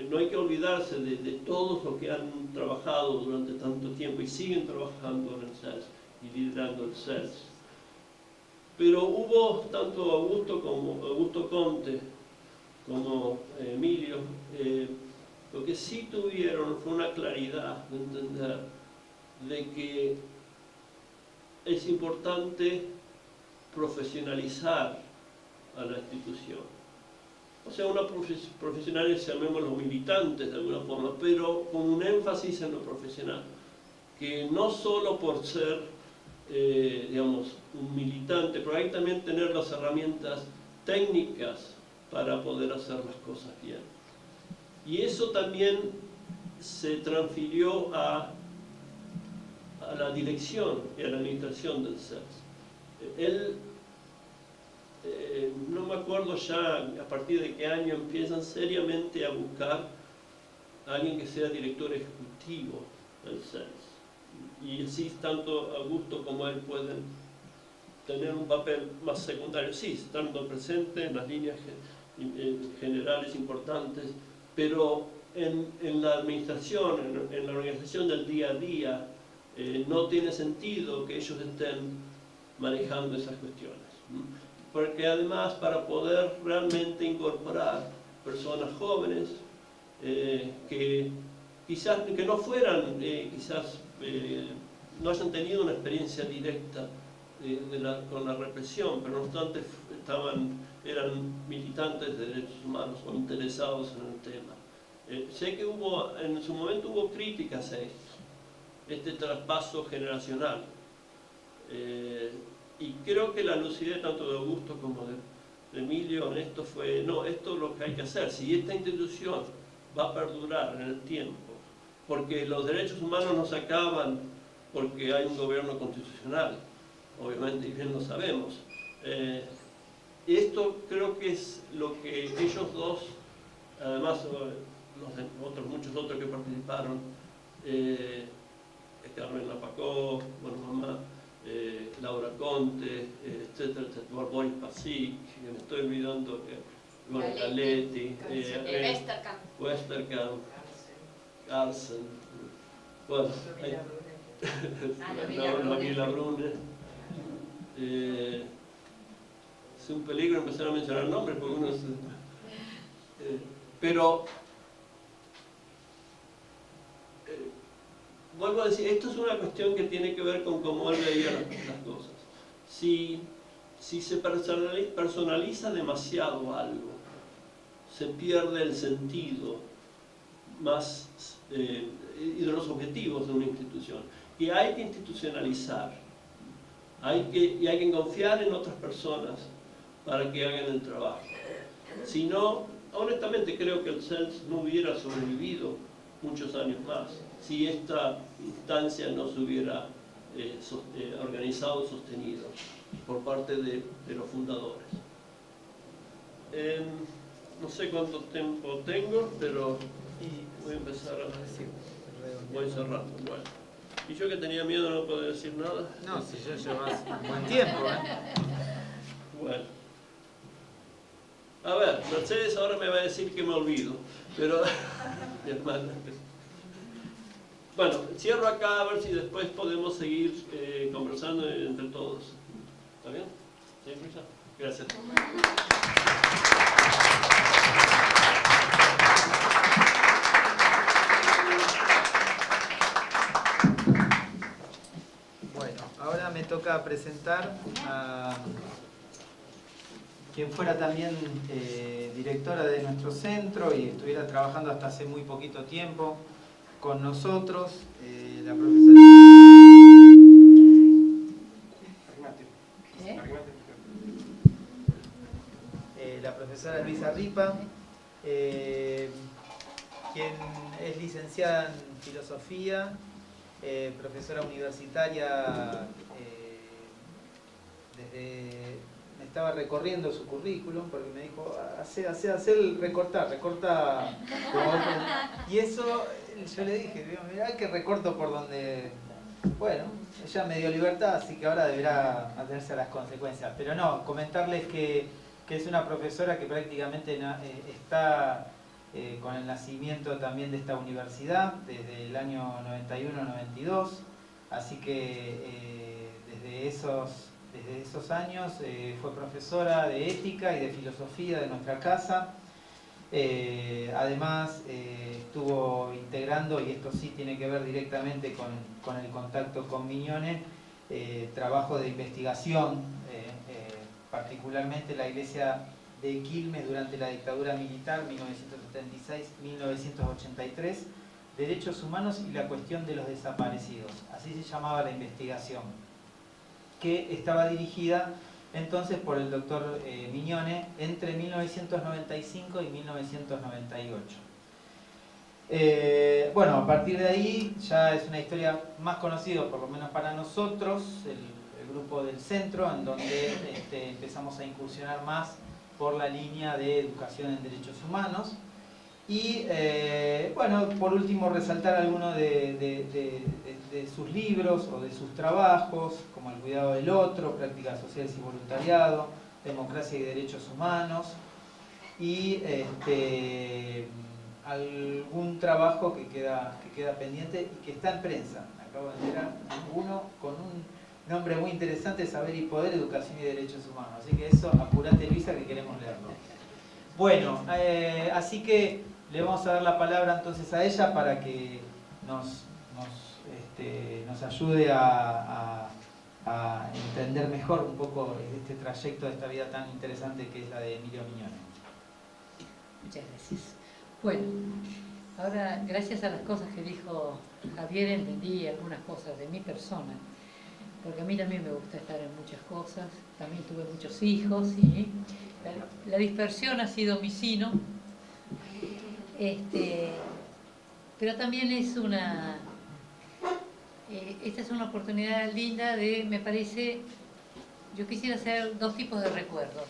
no hay que olvidarse de todos los que han trabajado durante tanto tiempo y siguen trabajando en el CEL y liderando el CEL. Pero hubo tanto Augusto Conte como Emilio, lo que sí tuvieron fue una claridad de entender de que es importante profesionalizar a la institución. O sea, una profesionales, llamémoslos militantes de alguna forma, pero con un énfasis en lo profesional. Que no solo por ser, digamos, un militante, pero hay que también tener las herramientas técnicas para poder hacer las cosas bien. Y eso también se transfirió a la dirección y a la administración del CELS. Él, no me acuerdo ya a partir de qué año empiezan seriamente a buscar a alguien que sea director ejecutivo del CELS. Y así tanto Augusto como él pueden tener un papel más secundario, sí, estando presente en las líneas generales importantes, pero en la administración, en la organización del día a día, no tiene sentido que ellos estén manejando esas cuestiones. Porque además, para poder realmente incorporar personas jóvenes que quizás que no fueran, no hayan tenido una experiencia directa con la represión, pero no obstante eran militantes de derechos humanos o interesados en el tema. Sé que en su momento hubo críticas a este traspaso generacional. Y creo que la lucidez tanto de Augusto como de Emilio en esto fue, no, esto es lo que hay que hacer. Si esta institución va a perdurar en el tiempo, porque los derechos humanos no se acaban porque hay un gobierno constitucional, obviamente, y bien lo sabemos. Esto creo que es lo que ellos dos, además muchos otros que participaron, Carmen Lapacó, bueno, mamá, Laura Conte, etcétera, etcétera, Boris Pasic, me estoy olvidando, bueno, Galetti, Westerkamp, Carlsen, bueno, Daniela Brune. Es un peligro empezar a mencionar nombres porque uno pero vuelvo a decir, esto es una cuestión que tiene que ver con cómo él veía las cosas. Si se personaliza demasiado algo, se pierde el sentido más y de los objetivos de una institución. Y hay que institucionalizar, y hay que confiar en otras personas para que hagan el trabajo. Si no, honestamente creo que el CELS no hubiera sobrevivido muchos años más si esta instancia no se hubiera organizado y sostenido por parte de los fundadores. No sé cuánto tiempo tengo, pero voy a empezar a... voy cerrando. Bueno. Y yo que tenía miedo no puedo decir nada. No, si ya llevas un buen tiempo, Bueno. A ver, Mercedes ahora me va a decir que me olvido, pero... mi hermana. Bueno, cierro acá a ver si después podemos seguir conversando entre todos. ¿Está bien? ¿Sí, Luisa? Gracias. Bueno, ahora me toca presentar a quien fuera también directora de nuestro centro y estuviera trabajando hasta hace muy poquito tiempo con nosotros, la profesora... La profesora Luisa Ripa, quien es licenciada en filosofía, profesora universitaria. Me estaba recorriendo su currículum porque me dijo, recorta. Y eso, yo le dije, mirá que recorto por donde... Bueno, ella me dio libertad, así que ahora deberá atenerse a las consecuencias. Pero no, comentarles que es una profesora que prácticamente está con el nacimiento también de esta universidad, desde el año 91-92, así que desde esos años fue profesora de ética y de filosofía de nuestra casa. Además estuvo integrando, y esto sí tiene que ver directamente con el contacto con Miñone, trabajo de investigación, particularmente la iglesia de Quilmes durante la dictadura militar 1976-1983, derechos humanos y la cuestión de los desaparecidos, así se llamaba la investigación, que estaba dirigida entonces por el doctor Miñone entre 1995 y 1998. Bueno, a partir de ahí ya es una historia más conocida, por lo menos para nosotros, el grupo del centro, en donde empezamos a incursionar más por la línea de educación en derechos humanos. Y bueno, por último resaltar algunos de sus libros o de sus trabajos, como El cuidado del otro, Prácticas sociales y voluntariado, Democracia y derechos humanos, y algún trabajo que queda pendiente y que está en prensa. Me acabo de enterar uno con un nombre muy interesante, Saber y Poder, Educación y Derechos Humanos. Así que eso, apurate Luisa, que queremos leerlo. Bueno, así que le vamos a dar la palabra entonces a ella para que nos ayude a entender mejor un poco este trayecto de esta vida tan interesante que es la de Emilio Miñone. Muchas gracias. Bueno, ahora gracias a las cosas que dijo Javier entendí algunas cosas de mi persona, porque a mí también me gusta estar en muchas cosas, también tuve muchos hijos y la dispersión ha sido mi sino, pero también es esta es una oportunidad linda de, me parece, yo quisiera hacer dos tipos de recuerdos.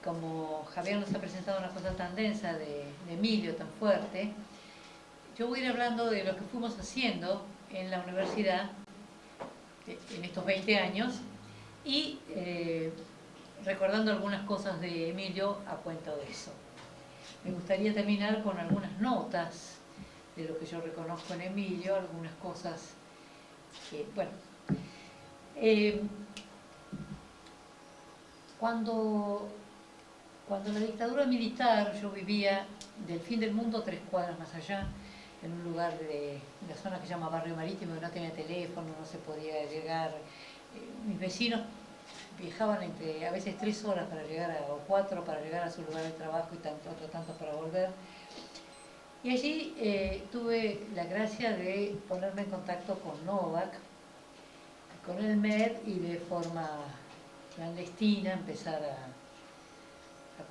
Como Javier nos ha presentado una cosa tan densa de Emilio, tan fuerte, yo voy a ir hablando de lo que fuimos haciendo en la universidad en estos 20 años y recordando algunas cosas de Emilio a cuenta de eso. Me gustaría terminar con algunas notas de lo que yo reconozco en Emilio, algunas cosas que, bueno, cuando la dictadura militar, yo vivía del fin del mundo 3 cuadras más allá, en un lugar de la zona que se llama Barrio Marítimo, que no tenía teléfono, no se podía llegar. Mis vecinos viajaban entre a veces 3 horas para llegar o 4 para llegar a su lugar de trabajo y otro tanto para volver. Y allí tuve la gracia de ponerme en contacto con Novak, con el MED, y de forma clandestina empezar a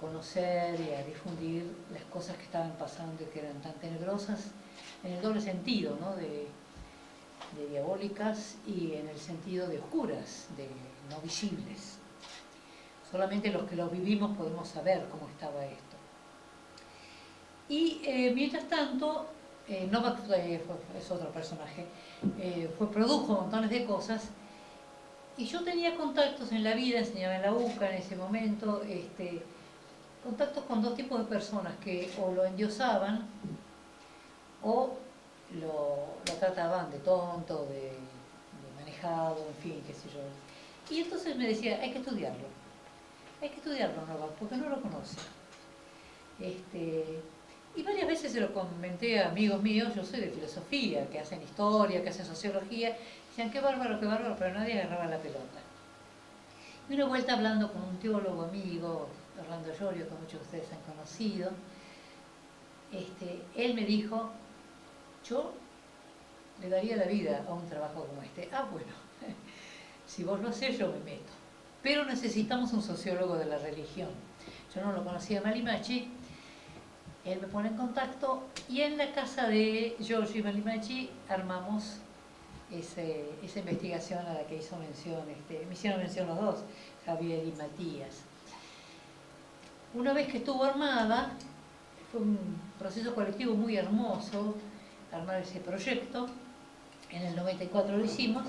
conocer y a difundir las cosas que estaban pasando y que eran tan tenebrosas en el doble sentido, ¿no? de diabólicas y en el sentido de oscuras, de no visibles. Solamente los que lo vivimos podemos saber cómo estaba esto. Y mientras tanto, Novak es otro personaje, produjo montones de cosas, y yo tenía contactos en la vida, enseñaba en la UCA en ese momento, contactos con 2 tipos de personas que o lo endiosaban o lo trataban de tonto, de manejado, en fin, qué sé yo. Y entonces me decía, hay que estudiarlo, Novak, porque no lo conoce. Y varias veces se lo comenté a amigos míos, yo soy de filosofía, que hacen historia, que hacen sociología, decían, qué bárbaro, pero nadie agarraba la pelota. Y una vuelta hablando con un teólogo amigo, Orlando Llorio, que muchos de ustedes han conocido, él me dijo, yo le daría la vida a un trabajo como este. Ah, bueno, si vos lo hacés, yo me meto. Pero necesitamos un sociólogo de la religión. Yo no lo conocía a Malimachi, él me pone en contacto, y en la casa de Giorgi Malimachi armamos esa investigación a la que hizo mención, me hicieron mención los dos, Javier y Matías. Una vez que estuvo armada, fue un proceso colectivo muy hermoso armar ese proyecto. En el 94 lo hicimos.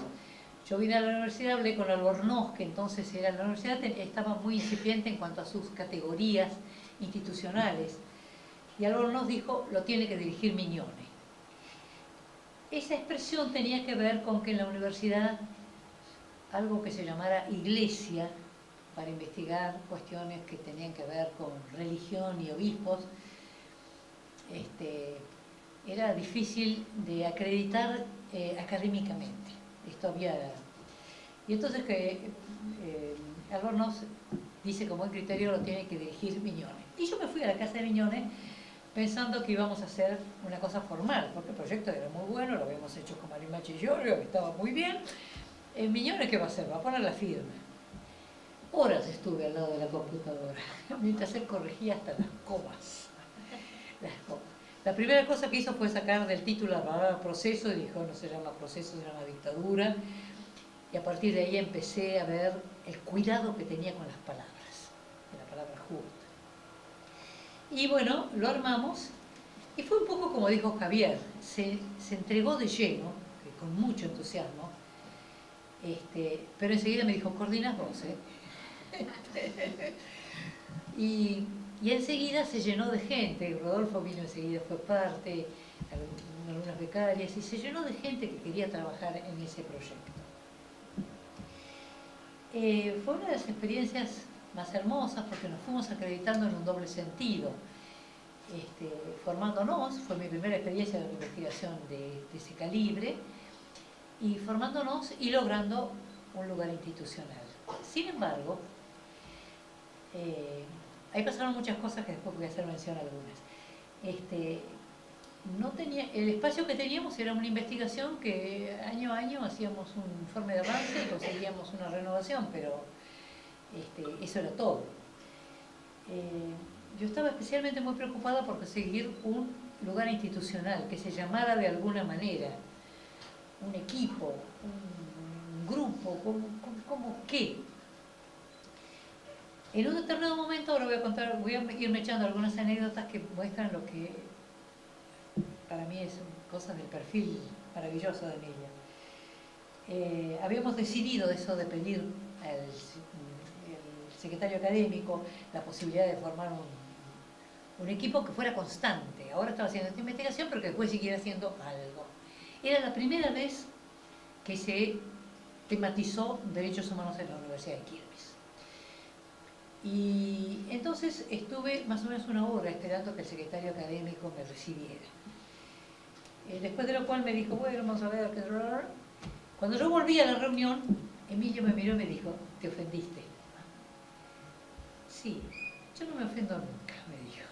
Yo vine a la universidad, hablé con Albornoz, que entonces era la universidad, estaba muy incipiente en cuanto a sus categorías institucionales. Y Albornoz dijo, lo tiene que dirigir Mignone. Esa expresión tenía que ver con que en la universidad algo que se llamara iglesia, para investigar cuestiones que tenían que ver con religión y obispos, era difícil de acreditar académicamente. Y entonces Albornoz dice como buen criterio lo tiene que dirigir Mignone. Y yo me fui a la casa de Mignone pensando que íbamos a hacer una cosa formal, porque el proyecto era muy bueno, lo habíamos hecho con Malimachi y yo, estaba muy bien. Mignone, ¿qué va a hacer? Va a poner la firma. Horas estuve al lado de la computadora, mientras él corregía hasta las comas. La primera cosa que hizo fue sacar del título la palabra proceso, y dijo, no se llama proceso, se llama dictadura. Y a partir de ahí empecé a ver el cuidado que tenía con las palabras, de la palabra justa. Y bueno, lo armamos, y fue un poco como dijo Javier, se entregó de lleno, con mucho entusiasmo, pero enseguida me dijo, coordinas vos, y enseguida se llenó de gente. Rodolfo vino enseguida, fue parte, algunas becarias, y se llenó de gente que quería trabajar en ese proyecto. Fue una de las experiencias más hermosas porque nos fuimos acreditando en un doble sentido. Formándonos, fue mi primera experiencia de investigación de ese calibre, y formándonos y logrando un lugar institucional. Sin embargo, ahí pasaron muchas cosas que después voy a hacer mención a algunas. El espacio que teníamos era una investigación que año a año hacíamos un informe de avance y conseguíamos una renovación, pero eso era todo. Yo estaba especialmente muy preocupada por conseguir un lugar institucional que se llamara de alguna manera, un equipo, un grupo, como qué. En un determinado momento, ahora voy a irme echando algunas anécdotas que muestran lo que para mí es cosas del perfil maravilloso de Emilia. Habíamos decidido eso de pedir al secretario académico la posibilidad de formar un equipo que fuera constante. Ahora estaba haciendo esta investigación, pero que después siguiera haciendo algo. Era la primera vez que se tematizó derechos humanos en la Universidad de Quilmes. Y entonces estuve más o menos una hora esperando que el secretario académico me recibiera. Después de lo cual me dijo, bueno, vamos a ver qué... Cuando yo volví a la reunión, Emilio me miró y me dijo, te ofendiste. Sí, yo no me ofendo nunca, me dijo.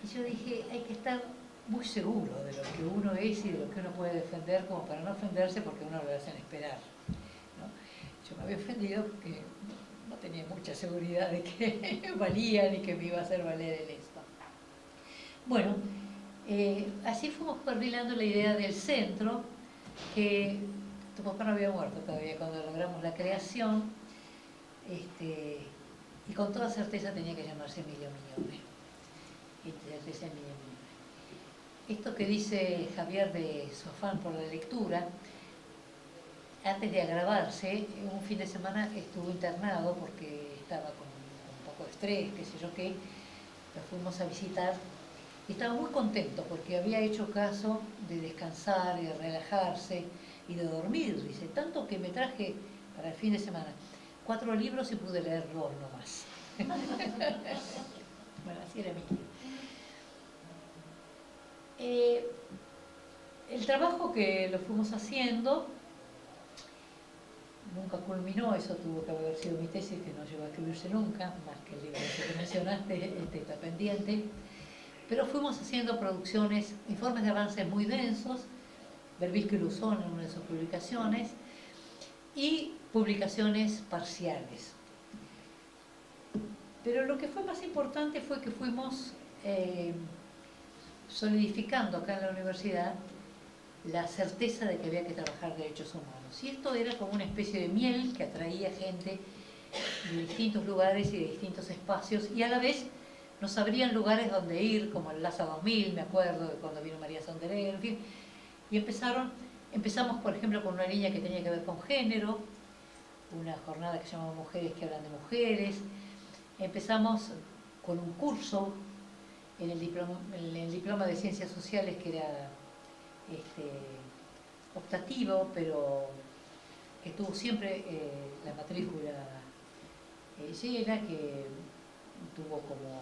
Y yo dije, hay que estar muy seguro de lo que uno es y de lo que uno puede defender, como para no ofenderse porque uno lo hacen esperar, ¿no? Yo me había ofendido porque no tenía mucha seguridad de que valía ni que me iba a hacer valer en esto. Bueno, así fuimos perfilando la idea del centro, que tu papá no había muerto todavía cuando logramos la creación, y con toda certeza tenía que llamarse Emilio Miñone. Certeza Emilio Miñone. Esto que dice Javier de su afán por la lectura, antes de agravarse, un fin de semana estuvo internado porque estaba con un poco de estrés, qué sé yo qué, lo fuimos a visitar y estaba muy contento porque había hecho caso de descansar y de relajarse y de dormir, dice, tanto que me traje para el fin de semana 4 libros y pude leer 2 nomás. Bueno, así era mi tío. El trabajo que lo fuimos haciendo nunca culminó, eso tuvo que haber sido mi tesis, que no llegó a escribirse nunca, más que el libro que mencionaste, está pendiente. Pero fuimos haciendo producciones, informes de avance muy densos, Berbisco y Luzón en una de sus publicaciones, y publicaciones parciales. Pero lo que fue más importante fue que fuimos solidificando acá en la universidad la certeza de que había que trabajar derechos humanos. Y esto era como una especie de miel que atraía gente de distintos lugares y de distintos espacios, y a la vez nos abrían lugares donde ir, como el LASA 2000, me acuerdo de cuando vino María Sonderer, en fin. Y empezamos, por ejemplo, con una línea que tenía que ver con género, una jornada que se llamaba Mujeres que hablan de mujeres. Empezamos con un curso en el diploma de Ciencias Sociales, que era optativo, pero que tuvo siempre la matrícula llena, que tuvo como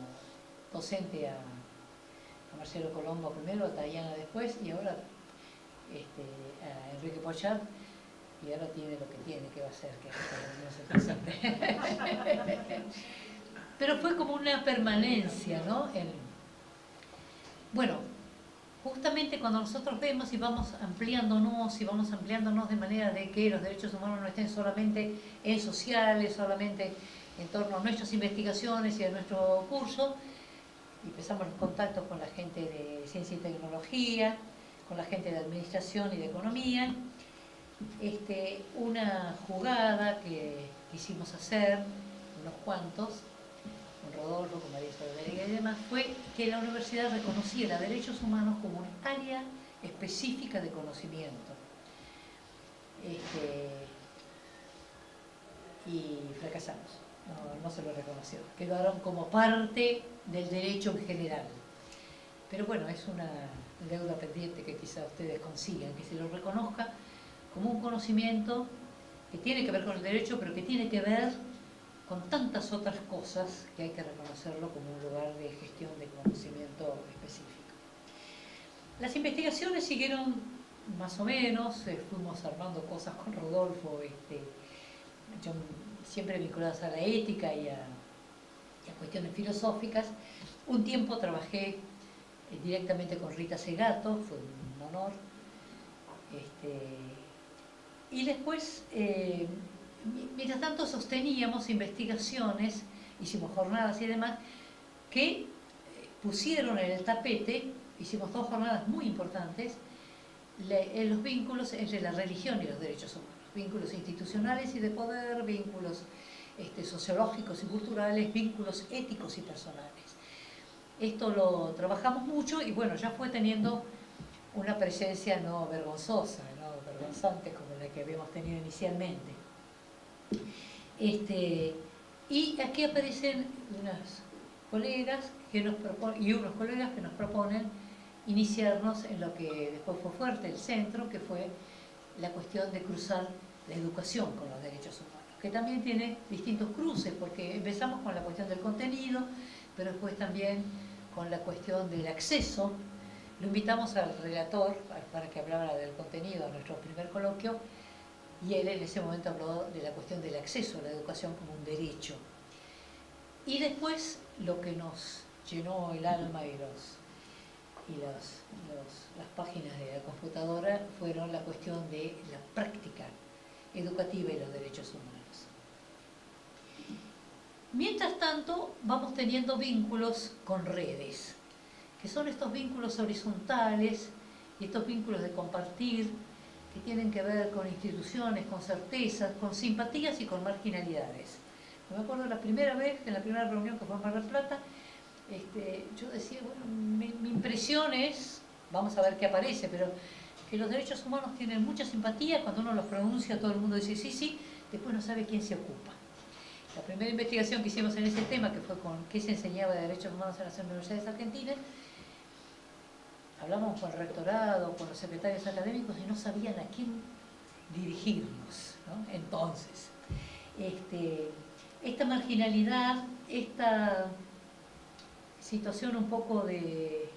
docente a Marcelo Colombo primero, a Tayana después, y ahora a Enrique Pochat, y ahora tiene lo que tiene, que va a ser, que no se presente. Pero fue como una permanencia, ¿no? Bueno, justamente cuando nosotros vemos y vamos ampliándonos de manera de que los derechos humanos no estén solamente en sociales, solamente en torno a nuestras investigaciones y a nuestro curso, y empezamos los contactos con la gente de ciencia y tecnología, con la gente de administración y de economía. Una jugada que quisimos hacer, unos cuantos, con Rodolfo, con María Isabel y demás, fue que la universidad reconociera derechos humanos como un área específica de conocimiento. Y fracasamos, no se lo reconoció. Quedaron como parte del derecho en general. Pero bueno, es una deuda pendiente que quizá ustedes consigan, que se lo reconozca como un conocimiento que tiene que ver con el derecho, pero que tiene que ver con tantas otras cosas que hay que reconocerlo como un lugar de gestión de conocimiento específico. Las investigaciones siguieron más o menos, fuimos armando cosas con Rodolfo, yo siempre vinculadas a la ética y a cuestiones filosóficas. Un tiempo trabajé directamente con Rita Segato, fue un honor. Y después, mientras tanto, sosteníamos investigaciones, hicimos jornadas y demás, que pusieron en el tapete, hicimos 2 jornadas muy importantes, los vínculos entre la religión y los derechos humanos, vínculos institucionales y de poder, vínculos sociológicos y culturales, vínculos éticos y personales. Esto lo trabajamos mucho y bueno, ya fue teniendo una presencia no vergonzosa, no vergonzante como la que habíamos tenido inicialmente. Y aquí aparecen unas colegas que nos proponen, y unos colegas que nos proponen iniciarnos en lo que después fue fuerte, el centro, que fue la cuestión de cruzar la educación con los derechos humanos, que también tiene distintos cruces, porque empezamos con la cuestión del contenido, pero después también con la cuestión del acceso. Lo invitamos al relator para que hablara del contenido a nuestro primer coloquio, y él en ese momento habló de la cuestión del acceso a la educación como un derecho. Y después lo que nos llenó el alma y las páginas de la computadora fueron la cuestión de la práctica educativa y los derechos humanos. Mientras tanto, vamos teniendo vínculos con redes, que son estos vínculos horizontales y estos vínculos de compartir, que tienen que ver con instituciones, con certezas, con simpatías y con marginalidades. Me acuerdo la primera vez, en la primera reunión que fue en Mar del Plata, yo decía, bueno, mi impresión es, vamos a ver qué aparece, pero que los derechos humanos tienen mucha simpatía, cuando uno los pronuncia todo el mundo dice sí, sí, después no sabe quién se ocupa. La primera investigación que hicimos en ese tema, que fue con qué se enseñaba de derechos humanos en las universidades argentinas, hablamos con el rectorado, con los secretarios académicos y no sabían a quién dirigirnos, ¿no? Entonces, esta marginalidad, esta situación un poco de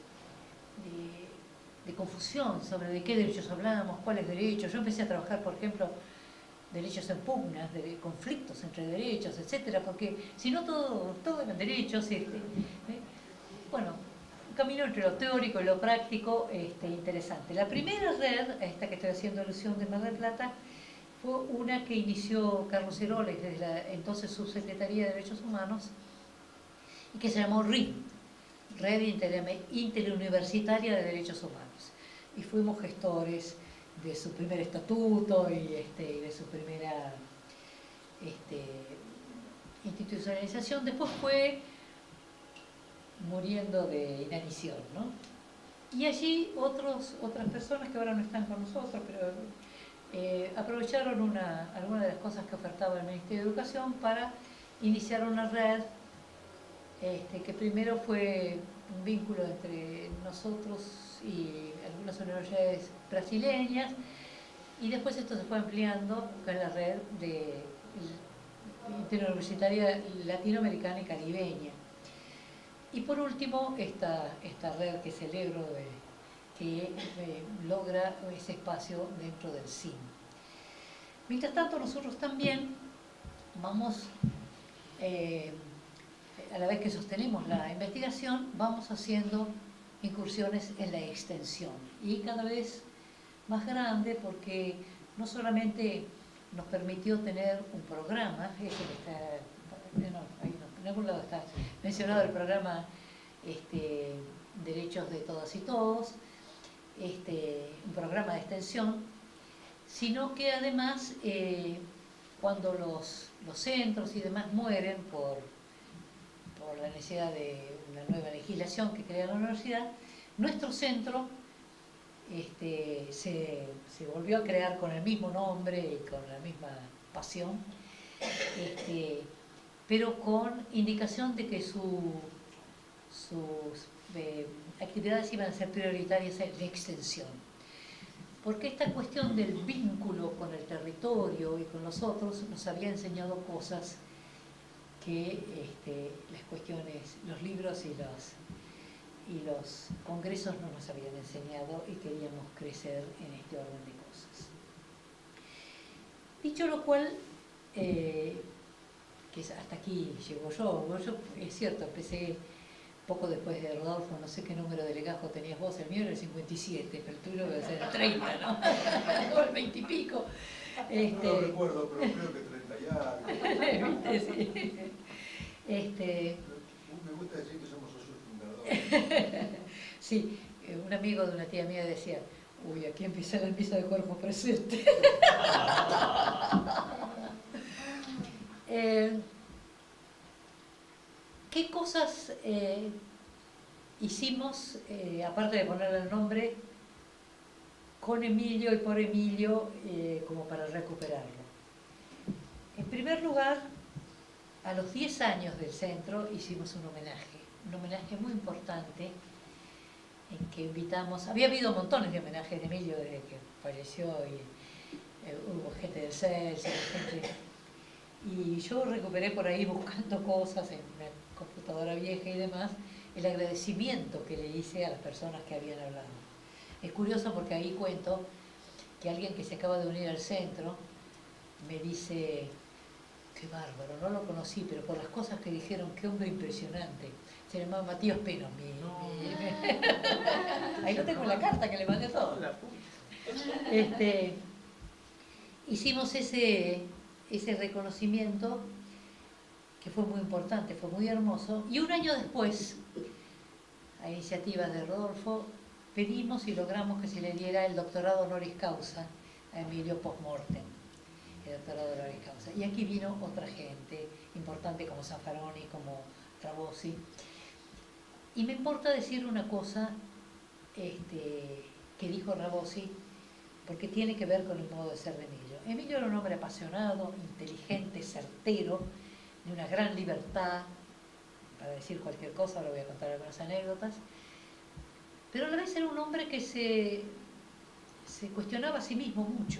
confusión sobre de qué derechos hablábamos, cuáles derechos. Yo empecé a trabajar, por ejemplo, derechos en pugnas, de conflictos entre derechos, etcétera, porque si no todo eran derechos. Bueno, un camino entre lo teórico y lo práctico interesante. La primera red, a esta que estoy haciendo alusión de Mar del Plata, fue una que inició Carlos Heroles desde la entonces Subsecretaría de Derechos Humanos y que se llamó RI, Red Interuniversitaria de Derechos Humanos. Y fuimos gestores de su primer estatuto y de su primera institucionalización. Después fue muriendo de inanición, ¿no? Y allí otras personas que ahora no están con nosotros, pero aprovecharon algunas de las cosas que ofertaba el Ministerio de Educación para iniciar una red que primero fue un vínculo entre nosotros y algunas universidades brasileñas, y después esto se fue ampliando con la red interuniversitaria latinoamericana y caribeña. Y por último, esta red que celebro, que logra ese espacio dentro del CIN. Mientras tanto, nosotros también vamos, a la vez que sostenemos la investigación, vamos haciendo incursiones en la extensión, y cada vez más grande, porque no solamente nos permitió tener un programa, ese que está, ahí no, en algún lado está mencionado el programa Derechos de Todas y Todos, un programa de extensión, sino que además cuando los centros y demás mueren por la necesidad de una nueva legislación que crea la universidad, nuestro centro se volvió a crear con el mismo nombre y con la misma pasión, pero con indicación de que sus actividades iban a ser prioritarias de extensión. Porque esta cuestión del vínculo con el territorio y con los otros nos había enseñado cosas que las cuestiones, los libros y los congresos no nos habían enseñado, y queríamos crecer en este orden de cosas. Dicho lo cual, que hasta aquí llego yo, es cierto, empecé poco después de Rodolfo, no sé qué número de legajo tenías vos, el mío era el 57, pero el tuyo debe ser el 30, ¿no? O el 20 y pico. No lo recuerdo, pero creo que 30 y algo. ¿Viste? Sí. Me gusta decir que somos socios fundadores. Sí, un amigo de una tía mía decía, uy, aquí empieza la misa de cuerpo presente. ¿Qué cosas hicimos, aparte de ponerle el nombre, con Emilio y por Emilio, como para recuperarlo? En primer lugar, a los 10 años del centro hicimos un homenaje muy importante, en que invitamos, había habido montones de homenajes de Emilio desde que falleció, y hubo gente del CELS, y yo recuperé por ahí, buscando cosas en una computadora vieja y demás, el agradecimiento que le hice a las personas que habían hablado. Es curioso porque ahí cuento que alguien que se acaba de unir al centro me dice, qué bárbaro, no lo conocí, pero por las cosas que dijeron, qué hombre impresionante. Se llamaba Matías Peno. Ahí lo tengo en la carta que le mandé todo. Hicimos ese reconocimiento que fue muy importante, fue muy hermoso, y un año después, a iniciativa de Rodolfo, pedimos y logramos que se le diera el doctorado honoris causa a Emilio post-mortem, el doctorado honoris causa. Y aquí vino otra gente importante como Zaffaroni, como Rabosi. Y me importa decir una cosa que dijo Rabosi, porque tiene que ver con el modo de ser de Emilio. Emilio era un hombre apasionado, inteligente, certero, de una gran libertad para decir cualquier cosa. Ahora voy a contar algunas anécdotas, pero a la vez era un hombre que se cuestionaba a sí mismo mucho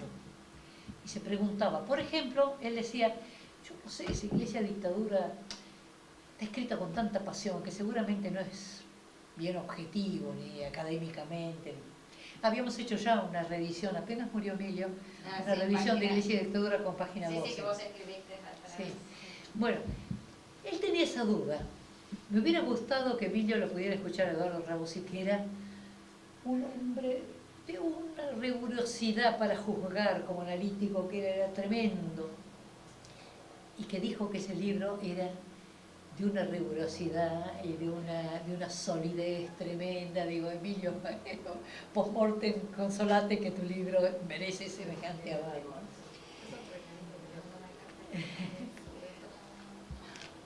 y se preguntaba. Por ejemplo, él decía, yo no sé, esa iglesia dictadura está escrita con tanta pasión que seguramente no es bien objetivo ni académicamente. Habíamos hecho ya una revisión, apenas murió Emilio, una revisión de Iglesia y Dictadura con página 12. Sí, que vos escribiste atrás. Sí. Bueno, él tenía esa duda. Me hubiera gustado que Emilio lo pudiera escuchar a Eduardo Rabosi, que era un hombre de una rigurosidad para juzgar como analítico, que era tremendo, y que dijo que ese libro era de una rigurosidad y de una solidez tremenda. Digo, Emilio, post-mortem, consolate que tu libro merece semejante aval.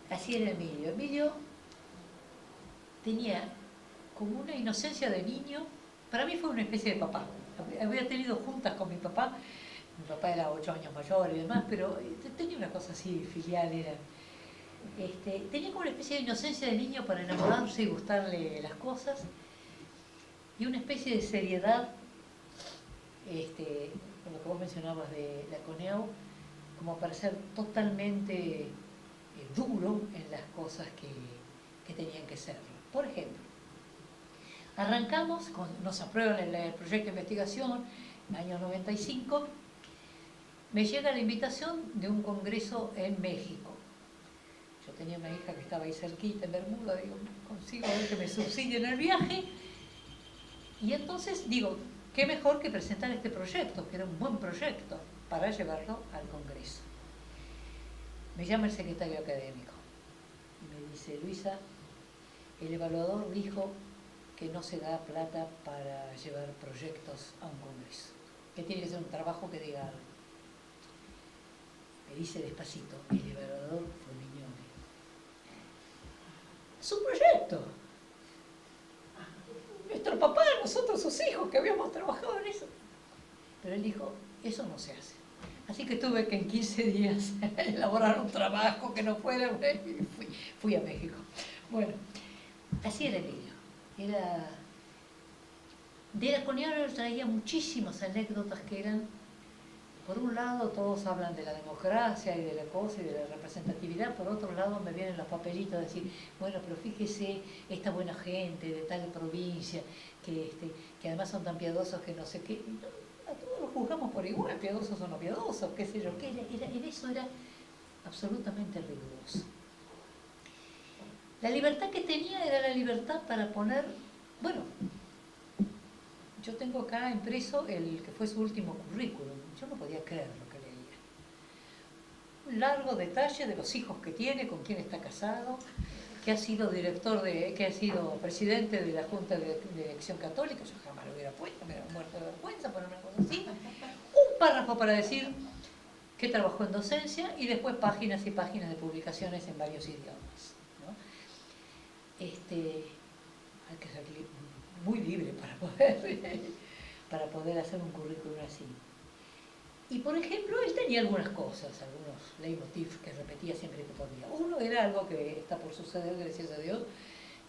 Así era Emilio. Emilio tenía como una inocencia de niño. Para mí fue una especie de papá. Había tenido juntas con mi papá. Mi papá era 8 años mayor y demás, pero tenía una cosa así, filial, era... tenía como una especie de inocencia de niño para enamorarse y gustarle las cosas, y una especie de seriedad, con lo que vos mencionabas de la CONEAU, como para ser totalmente duro en las cosas que tenían que ser. Por ejemplo, arrancamos, nos aprueban el proyecto de investigación en el año 95, me llega la invitación de un congreso en México. Yo tenía una hija que estaba ahí cerquita, en Bermuda, digo, consigo a ver que me subsidien el viaje. Y entonces digo, qué mejor que presentar este proyecto, que era un buen proyecto, para llevarlo al congreso. Me llama el secretario académico y me dice, Luisa, el evaluador dijo que no se da plata para llevar proyectos a un congreso, que tiene que ser un trabajo que diga algo. Me dice despacito, el evaluador Formiñone. Su proyecto. Nuestro papá, nosotros sus hijos, que habíamos trabajado en eso. Pero él dijo, eso no se hace. Así que tuve que en 15 días elaborar un trabajo que no fuera, y fui a México. Bueno, así era Emilio. De la CONEAU traía muchísimas anécdotas que eran, por un lado todos hablan de la democracia y de la cosa y de la representatividad, por otro lado me vienen los papelitos a decir, bueno, pero fíjese, esta buena gente de tal provincia, que además son tan piadosos que no sé qué, a todos los juzgamos por igual, piadosos o no piadosos, qué sé yo, que en eso era absolutamente riguroso. La libertad que tenía era la libertad para poner, bueno, yo tengo acá impreso el que fue su último currículum. Yo no podía creer lo que leía. Un largo detalle de los hijos que tiene, con quién está casado, que ha sido que ha sido presidente de la Junta de Elección Católica. Yo jamás lo hubiera puesto, me hubiera muerto de vergüenza poner una cosa así. Un párrafo para decir que trabajó en docencia y después páginas y páginas de publicaciones en varios idiomas, ¿no? Hay que ser muy libre para poder hacer un currículum así. Y por ejemplo, él tenía algunas cosas, algunos leitmotiv que repetía siempre que podía. Uno era algo que está por suceder, gracias a Dios,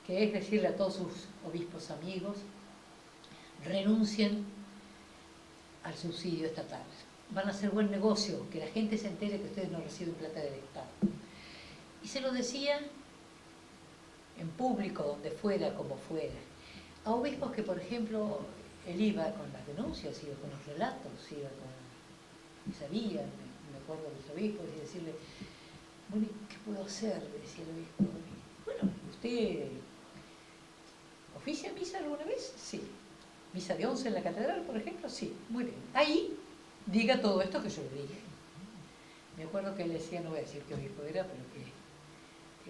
que es decirle a todos sus obispos amigos, renuncien al subsidio estatal. Van a hacer buen negocio, que la gente se entere que ustedes no reciben plata del Estado. Y se lo decía en público, donde fuera, como fuera. A obispos que, por ejemplo, él iba con las denuncias, iba con los relatos, iba con... y sabía, me acuerdo de los obispos, y decirle, Bueno, ¿qué puedo hacer?, le decía el obispo. Bueno, ¿usted oficia misa alguna vez? Sí. ¿Misa de 11 en la catedral, por ejemplo? Sí. Muy bien. Ahí diga todo esto que yo le dije. Me acuerdo que él decía, no voy a decir qué obispo era, pero que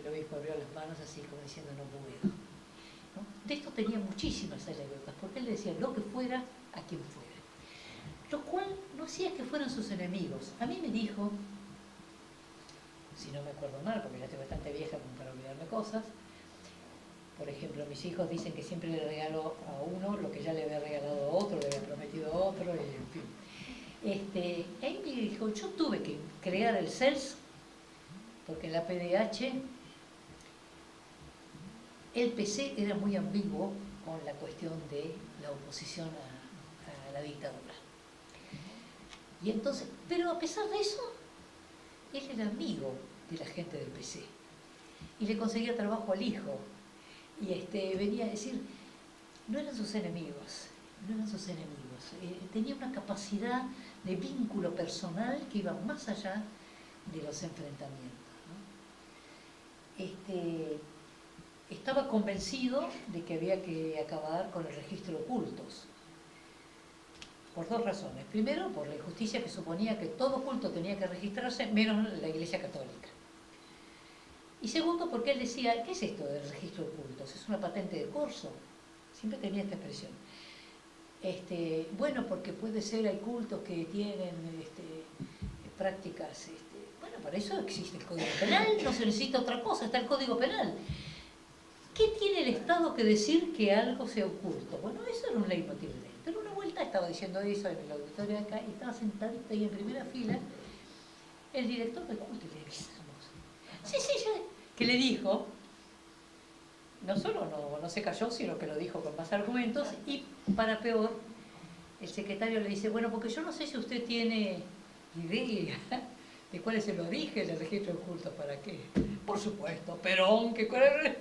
el obispo abrió las manos así como diciendo no puedo, ¿no? De esto tenía muchísimas anécdotas, porque él decía lo que fuera, a quien fuera. Lo cual no hacía que fueran sus enemigos. A mí me dijo, si no me acuerdo mal, porque ya estoy bastante vieja como para olvidarme cosas, por ejemplo, mis hijos dicen que siempre le regalo a uno lo que ya le había regalado a otro, le había prometido a otro, y en fin. Él me dijo, yo tuve que crear el CELS, porque en la PDH el PC era muy ambiguo con la cuestión de la oposición a la dictadura. Y entonces, pero a pesar de eso, él era amigo de la gente del PC y le conseguía trabajo al hijo. Y venía a decir, no eran sus enemigos, no eran sus enemigos. Tenía una capacidad de vínculo personal que iba más allá de los enfrentamientos, ¿no? Estaba convencido de que había que acabar con el registro de cultos, por dos razones. Primero, por la injusticia que suponía que todo culto tenía que registrarse, menos la Iglesia Católica. Y segundo, porque él decía, ¿qué es esto del registro de cultos? ¿Es una patente de corso? Siempre tenía esta expresión. Bueno, porque puede ser, hay cultos que tienen prácticas, bueno, para eso existe el Código Penal, no se necesita otra cosa, está el Código Penal. ¿Qué tiene el Estado que decir que algo sea oculto? Bueno, eso era un leitmotiv de él. Pero una vuelta estaba diciendo eso en el auditorio de acá, y estaba sentadito ahí en primera fila el director del culto, y le avisamos. Sí, que le dijo, no solo no se cayó, sino que lo dijo con más argumentos, y para peor, el secretario le dice, bueno, porque yo no sé si usted tiene idea de cuál es el origen del registro de cultos, ¿para qué? Por supuesto, Perón, que cuál es el...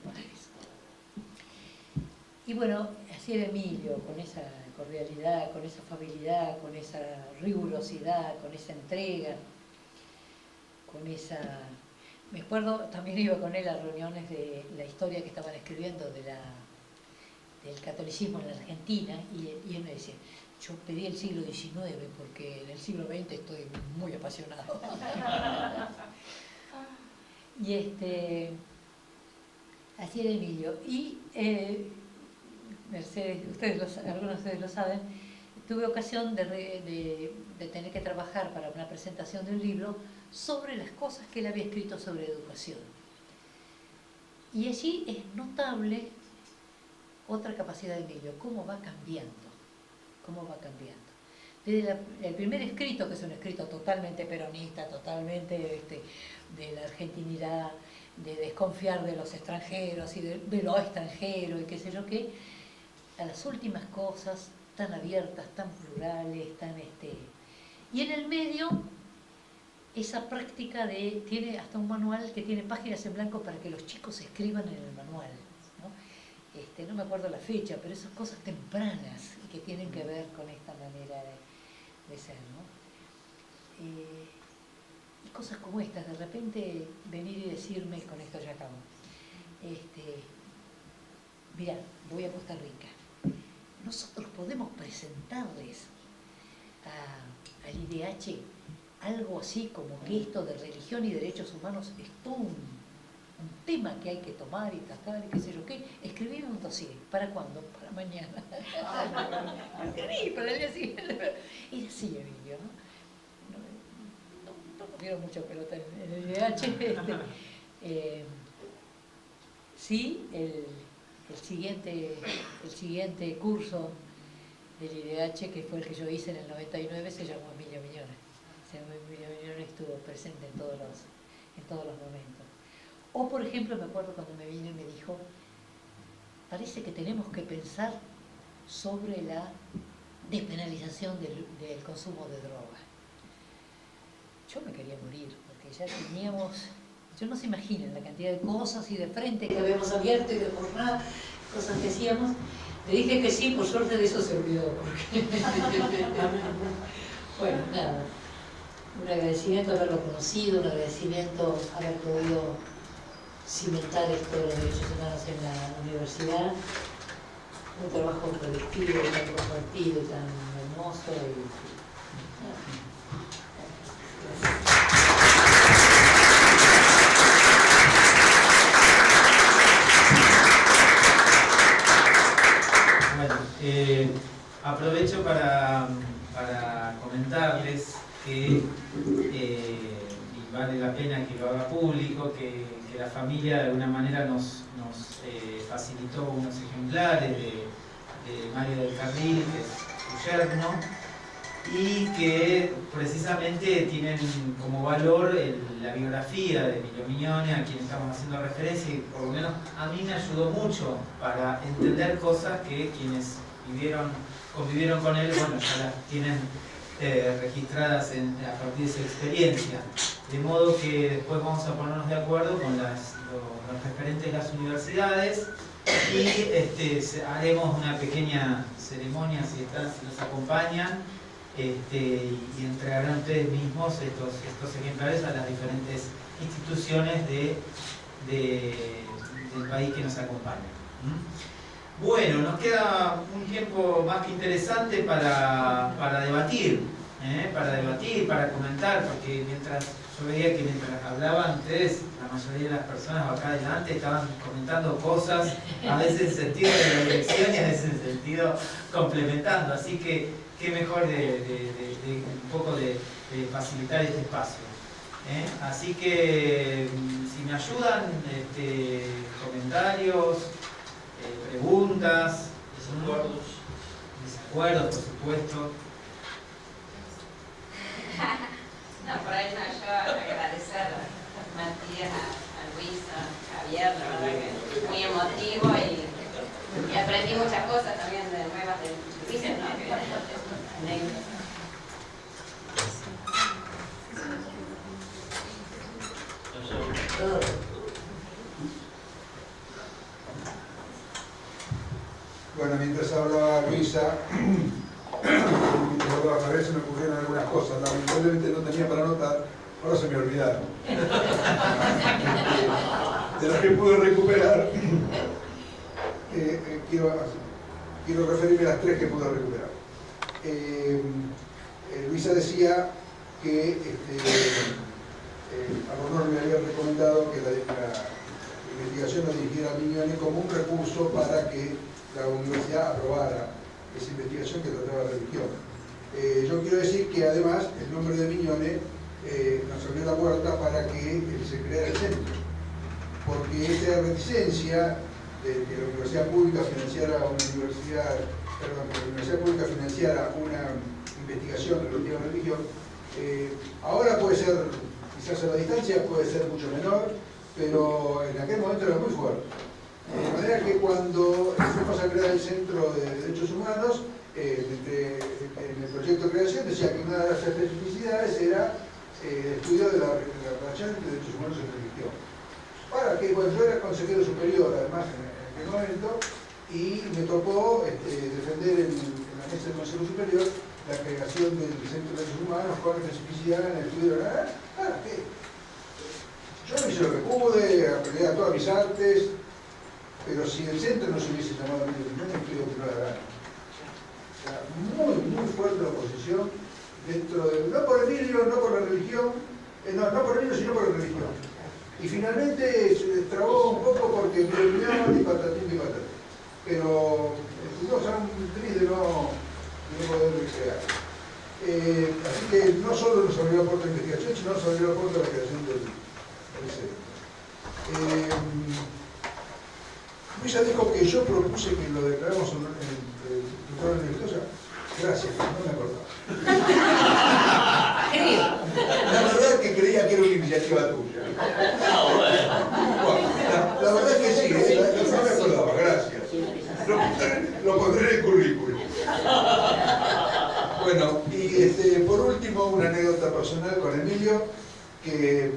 para eso. Y bueno, así era Emilio, con esa cordialidad, con esa afabilidad, con esa rigurosidad, con esa entrega, con esa... Me acuerdo, también iba con él a reuniones de la historia que estaban escribiendo del catolicismo en la Argentina, y él me decía, yo pedí el siglo XIX porque en el siglo XX estoy muy apasionado. Y así era Emilio. Y Mercedes, algunos de ustedes lo saben, tuve ocasión de tener que trabajar para una presentación de un libro sobre las cosas que él había escrito sobre educación. Y allí es notable otra capacidad de Emilio, cómo va cambiando. Desde el primer escrito, que es un escrito totalmente peronista, totalmente de la argentinidad, de desconfiar de los extranjeros y de lo extranjero y qué sé yo qué, a las últimas cosas tan abiertas, tan plurales, tan Y en el medio, esa práctica tiene hasta un manual que tiene páginas en blanco para que los chicos escriban en el manual, ¿no? No me acuerdo la fecha, pero esas cosas tempranas que tienen que ver con esta manera de ser, ¿no? Y cosas como estas, de repente venir y decirme, con esto ya acabo, mirá, voy a Costa Rica, nosotros podemos presentarles al IDH algo así como que esto de religión y derechos humanos es todo un tema que hay que tomar y tratar y qué sé yo qué. Escribí un dossier. ¿Para cuándo? Para mañana. Escribí para el día siguiente. Era así, Emilio, ¿no? No quiero mucha pelota en el IDH. Sí, el siguiente curso del IDH, que fue el que yo hice en el 99, se llamó Emilio Miñones. Emilio Miñones estuvo presente en todos los momentos. O, por ejemplo, me acuerdo cuando me vino y me dijo, parece que tenemos que pensar sobre la despenalización del consumo de droga. Yo me quería morir, porque ya teníamos, yo no se imaginan la cantidad de cosas y de frente que habíamos abierto y de jornada, cosas que hacíamos. Le dije que sí, por suerte de eso se olvidó. Porque... bueno, nada. un agradecimiento haberlo conocido, un agradecimiento haber podido cimentar esto de los derechos humanos en la universidad. Un trabajo colectivo, tan compartido, tan hermoso. Bueno, aprovecho para comentarles que, y vale la pena que lo haga público, que la familia de alguna manera nos facilitó unos ejemplares de Mario del Carril, que es su yerno, y que precisamente tienen como valor la biografía de Emilio Mignone, a quien estamos haciendo referencia, y por lo menos a mí me ayudó mucho para entender cosas que quienes convivieron con él, bueno, ya las tienen registradas a partir de esa experiencia. De modo que después vamos a ponernos de acuerdo con los referentes de las universidades y haremos una pequeña ceremonia, si nos acompañan, y entregarán ustedes mismos estos ejemplares a las diferentes instituciones del país que nos acompañan. Bueno, nos queda un tiempo más que interesante para debatir, para comentar, porque yo veía que mientras hablaban ustedes, la mayoría de las personas acá adelante estaban comentando cosas, a veces en sentido de la dirección y a veces en sentido complementando, así que qué mejor de un poco de facilitar este espacio. Así que si me ayudan, comentarios, preguntas, desacuerdos, por supuesto. No, por ahí no, yo agradecer a Matías, a Luisa, a Javier, la verdad que muy emotivo y aprendí muchas cosas también de nuevas de Luisa, ¿no? Bueno, mientras hablaba Luisa, mientras hablaba Javier, se me ocurrieron algunas cosas. Lamentablemente no tenía para anotar, ahora se me olvidaron. De las que pude recuperar, quiero referirme a las tres que pude recuperar. Luisa decía que Albornoz me había recomendado que la investigación la dirigiera a Mignone como un recurso para que la universidad aprobara esa investigación que trataba de religión. Yo quiero decir que además el nombre de Mignone nos abrió la puerta para que se creara el centro, porque esta reticencia de que la universidad pública financiara una investigación relativa a religión, ahora puede ser, quizás a la distancia puede ser mucho menor, pero en aquel momento era muy fuerte. De manera que cuando fuimos a crear el Centro de Derechos Humanos, en el proyecto de creación decía que una de las especificidades era el estudio de la relación entre derechos humanos y religión. Para que, bueno, yo era consejero superior además en aquel momento, y me tocó defender en la mesa del Consejo Superior la creación del Centro de Derechos Humanos con especificidad en el estudio de la... ¿Para qué? Yo hice lo que pude, aprendí a todas mis artes, pero si el centro no se hubiese llamado Emilio Mignone, creo que no la gana. O sea, muy fuerte la oposición dentro de... No por Emilio, no por la religión, no por Emilio, sino por la religión. Y finalmente se trabó un poco porque me olvidaron y patatín y patatín. Pero estuvimos a un triste de no poder crear. Así que no solo nos abrió la puerta de investigación, sino nos abrió la puerta de la creación del centro. Luisa dijo que yo propuse que lo declaramos en el tutor universitario. Gracias, no me acordaba. La verdad es que creía que era una iniciativa tuya. Bueno, la verdad es que sí, no me acordaba, gracias. Lo pondré en el currículum. Bueno, y por último, una anécdota personal con Emilio, que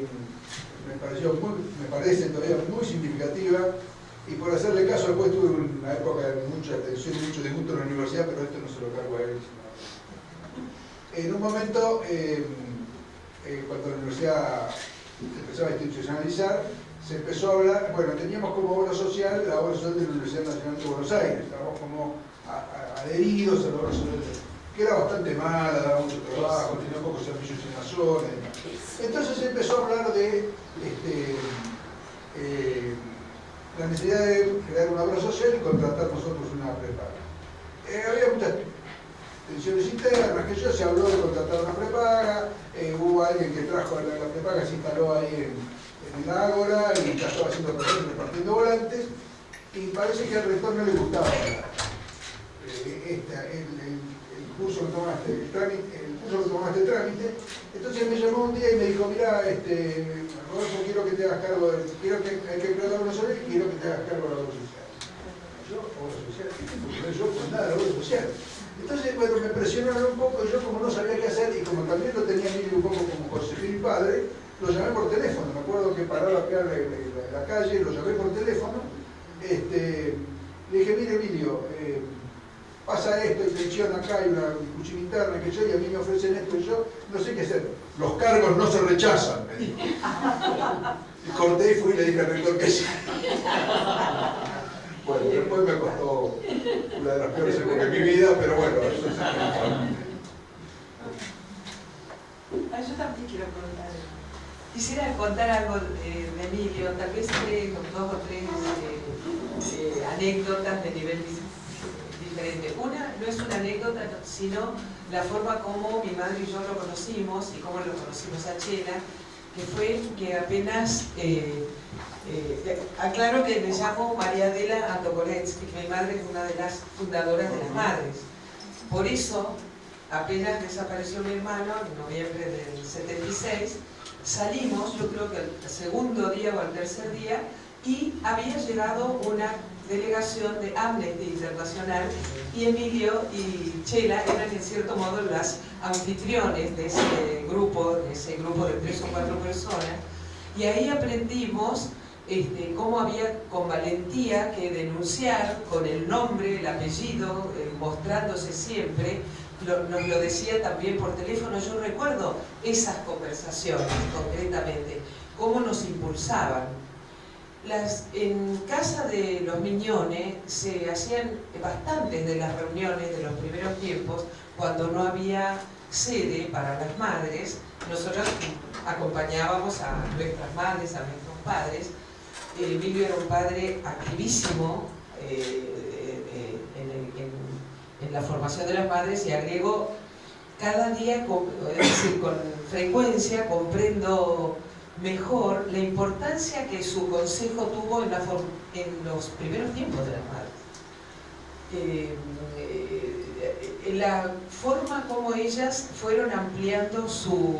me parece todavía muy significativa, y por hacerle caso después tuve una época de mucha atención y mucho disgusto en la universidad, pero esto no se lo cargo a él. En un momento cuando la universidad se empezaba a institucionalizar, se empezó a hablar, bueno, teníamos como obra social la obra social de la Universidad Nacional de Buenos Aires, estábamos como adheridos a la obra social, que era bastante mala, daba mucho trabajo, tenía pocos servicios en la zona y demás. Entonces se empezó a hablar de la necesidad de crear una obra social y contratar nosotros una prepaga. Había muchas tensiones internas, que se habló de contratar una prepaga, hubo alguien que trajo la prepaga, se instaló ahí en la Ágora y ya estaba haciendo presentes, repartiendo volantes, y parece que al rector no le gustaba el curso que tomaste, el curso que tomaste de trámite. Entonces me llamó un día y me dijo, mira, Rodolfo, quiero que te hagas cargo quiero que hay que crear la obra social y quiero que te hagas cargo de la obra social. Yo, obra social, ¿qué tengo que ver yo con nada de la obra social? Entonces, bueno, me presionaron un poco y yo como no sabía qué hacer y como también lo tenía Emilio un poco como consejero y padre, lo llamé por teléfono. Me acuerdo que paraba acá en la calle, lo llamé por teléfono. Le dije, mire Emilio, pasa esto, inspección acá, hay una discusión interna que yo, y a mí me ofrecen esto y yo no sé qué hacer. Los cargos no se rechazan, me dijo. Y corté y fui y le dije al rector que sí. Bueno, después me costó una de las peores épocas de mi vida, pero bueno, eso es yo también quiero contar. Quisiera contar algo de Emilio, tal vez dos o tres anécdotas de nivel diferente. Una no es una anécdota, sino la forma como mi madre y yo lo conocimos y cómo lo conocimos a Chela, que fue que apenas, aclaro que me llamo María Adela Antokoletsky, que mi madre es una de las fundadoras de las madres. Por eso, apenas desapareció mi hermano, en noviembre del 76, salimos, yo creo que el segundo día o el tercer día, y había llegado una delegación de Amnesty Internacional y Emilio y Chela eran en cierto modo las anfitriones de ese grupo de 3 o 4 personas, y ahí aprendimos cómo había con valentía que denunciar con el nombre, el apellido, mostrándose siempre. Nos lo decía también por teléfono. Yo recuerdo esas conversaciones concretamente, cómo nos impulsaban. En casa de los Miñones se hacían bastantes de las reuniones de los primeros tiempos, cuando no había sede para las madres. Nosotros acompañábamos a nuestras madres, a nuestros padres. Emilio era un padre activísimo en la formación de las madres, y agrego, cada día, es decir, con frecuencia, comprendo mejor la importancia que su consejo tuvo en los primeros tiempos de las madres. La forma como ellas fueron ampliando su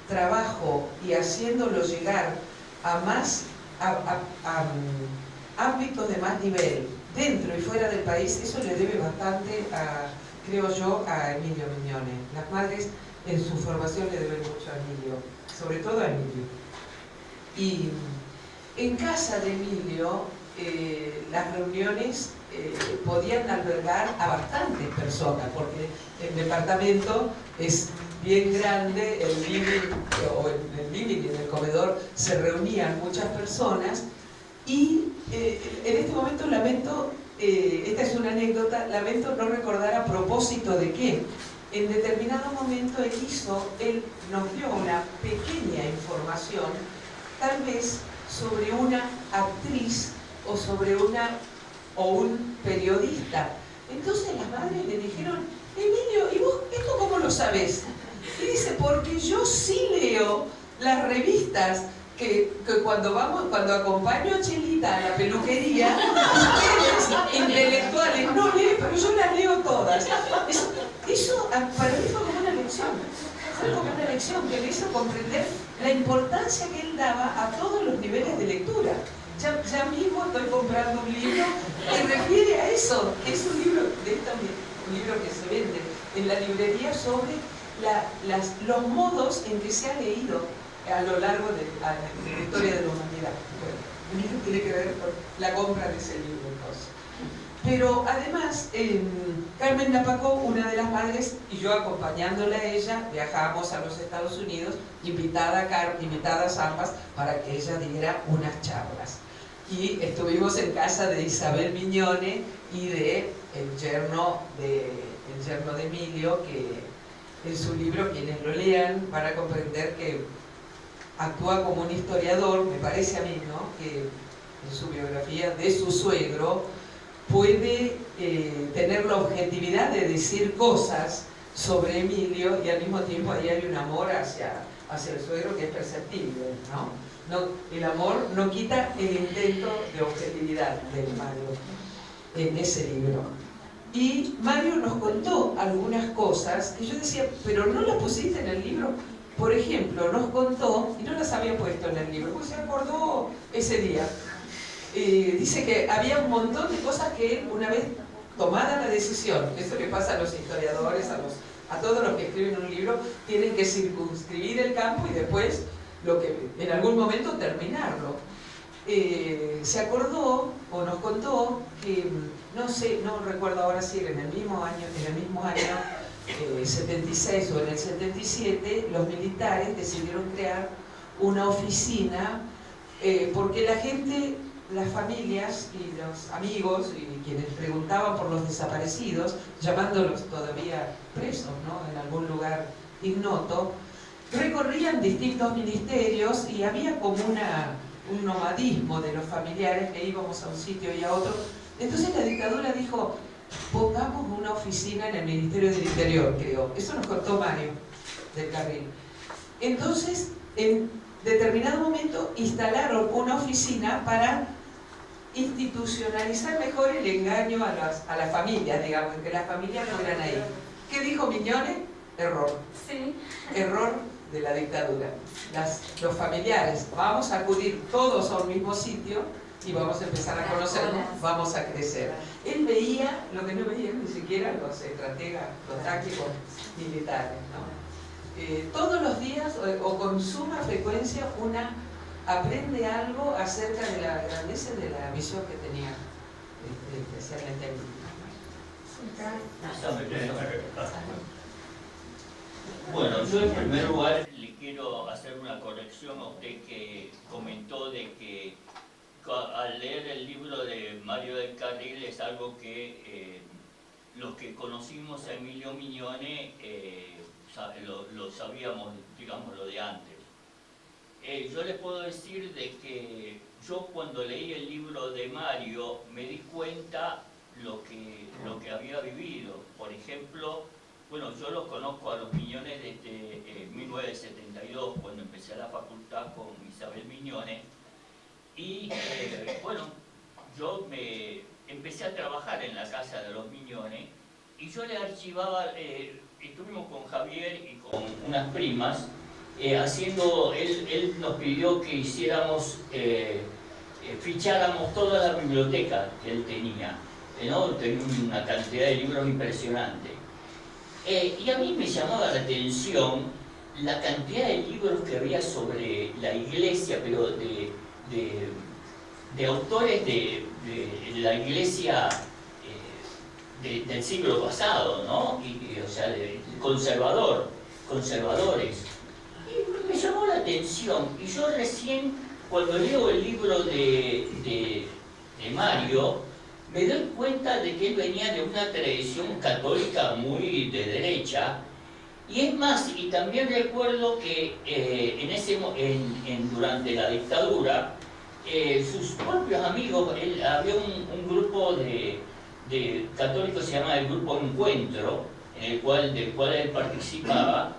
trabajo y haciéndolo llegar a más ámbitos de más nivel, dentro y fuera del país, eso le debe bastante, creo yo, a Emilio Miñones. Las madres en su formación le deben mucho a Emilio, sobre todo a Emilio. Y en casa de Emilio, las reuniones podían albergar a bastantes personas, porque el departamento es bien grande, el living y en el comedor se reunían muchas personas, y en este momento lamento, esta es una anécdota, lamento no recordar a propósito de qué. En determinado momento él nos dio una pequeña información, tal vez sobre una actriz o sobre un periodista. Entonces las madres le dijeron, Emilio, ¿y vos esto cómo lo sabés? Y dice, porque yo sí leo las revistas que cuando acompaño a Chelita a la peluquería, ustedes intelectuales no leen, pero yo las leo todas. Eso para mí fue como una lección. Fue como una lección que me hizo comprender la importancia que él daba a todos los niveles de lectura. Ya mismo estoy comprando un libro que refiere a eso. Es un libro, un libro que se vende en la librería sobre los modos en que se ha leído a lo largo de la historia de la humanidad. Bueno, el libro tiene que ver con la compra de ese libro, entonces. Pero además, Carmen Lapacó, una de las madres, y yo acompañándola a ella, viajamos a los Estados Unidos, invitadas ambas, para que ella diera unas charlas. Y estuvimos en casa de Isabel Mignone y de el yerno de Emilio, que en su libro, quienes lo lean, van a comprender que actúa como un historiador, me parece a mí, ¿no?, que en su biografía de su suegro puede tener la objetividad de decir cosas sobre Emilio, y al mismo tiempo ahí hay un amor hacia el suegro que es perceptible, ¿no? El amor no quita el intento de objetividad del Mario en ese libro. Y Mario nos contó algunas cosas que yo decía, pero no las pusiste en el libro. Por ejemplo, nos contó, y no las había puesto en el libro, pues se acordó ese día. Dice que había un montón de cosas que él, una vez tomada la decisión, eso le pasa a los historiadores, a todos los que escriben un libro, tienen que circunscribir el campo y después en algún momento terminarlo. Se acordó o nos contó que, no sé, no recuerdo ahora si era en el mismo año 76 o en el 77, los militares decidieron crear una oficina porque la gente, las familias y los amigos y quienes preguntaban por los desaparecidos, llamándolos todavía presos, ¿no?, en algún lugar ignoto, recorrían distintos ministerios y había como un nomadismo de los familiares, que íbamos a un sitio y a otro. Entonces la dictadura dijo, pongamos una oficina en el Ministerio del Interior, creo. Eso nos contó Mario del Carril. Entonces, en determinado momento instalaron una oficina para institucionalizar mejor el engaño a las familias, digamos, que las familias no eran ahí. ¿Qué dijo Mignone? Error. Sí. Error de la dictadura. Los familiares, vamos a acudir todos a un mismo sitio y vamos a empezar a conocernos, vamos a crecer. Él veía lo que no veían ni siquiera los estrategas, los tácticos militares, ¿no? Todos los días o con suma frecuencia aprende algo acerca de la grandeza y de la misión que tenía, especialmente él. Bueno, yo en primer lugar le quiero hacer una corrección a usted que comentó de que al leer el libro de Mario del Carril es algo que los que conocimos a Emilio Mignone lo sabíamos, digamos, lo de antes. Yo les puedo decir de que yo cuando leí el libro de Mario me di cuenta lo que había vivido. Por ejemplo, bueno, yo los conozco a los Mignone desde 1972, cuando empecé la facultad con Isabel Mignone, y bueno, yo empecé a trabajar en la casa de los Mignone, y yo le archivaba, estuvimos con Javier y con unas primas, haciendo, él nos pidió que hiciéramos, ficháramos toda la biblioteca que él tenía, ¿no? Tenía una cantidad de libros impresionante. Y a mí me llamaba la atención la cantidad de libros que había sobre la iglesia, pero de autores de la iglesia del siglo pasado, ¿no? O sea, conservadores. Y me llamó la atención. Y yo recién, cuando leo el libro de Mario, me doy cuenta de que él venía de una tradición católica muy de derecha. Y es más, y también recuerdo que durante la dictadura, sus propios amigos, había un grupo de católicos, se llama el Grupo Encuentro, del cual él participaba,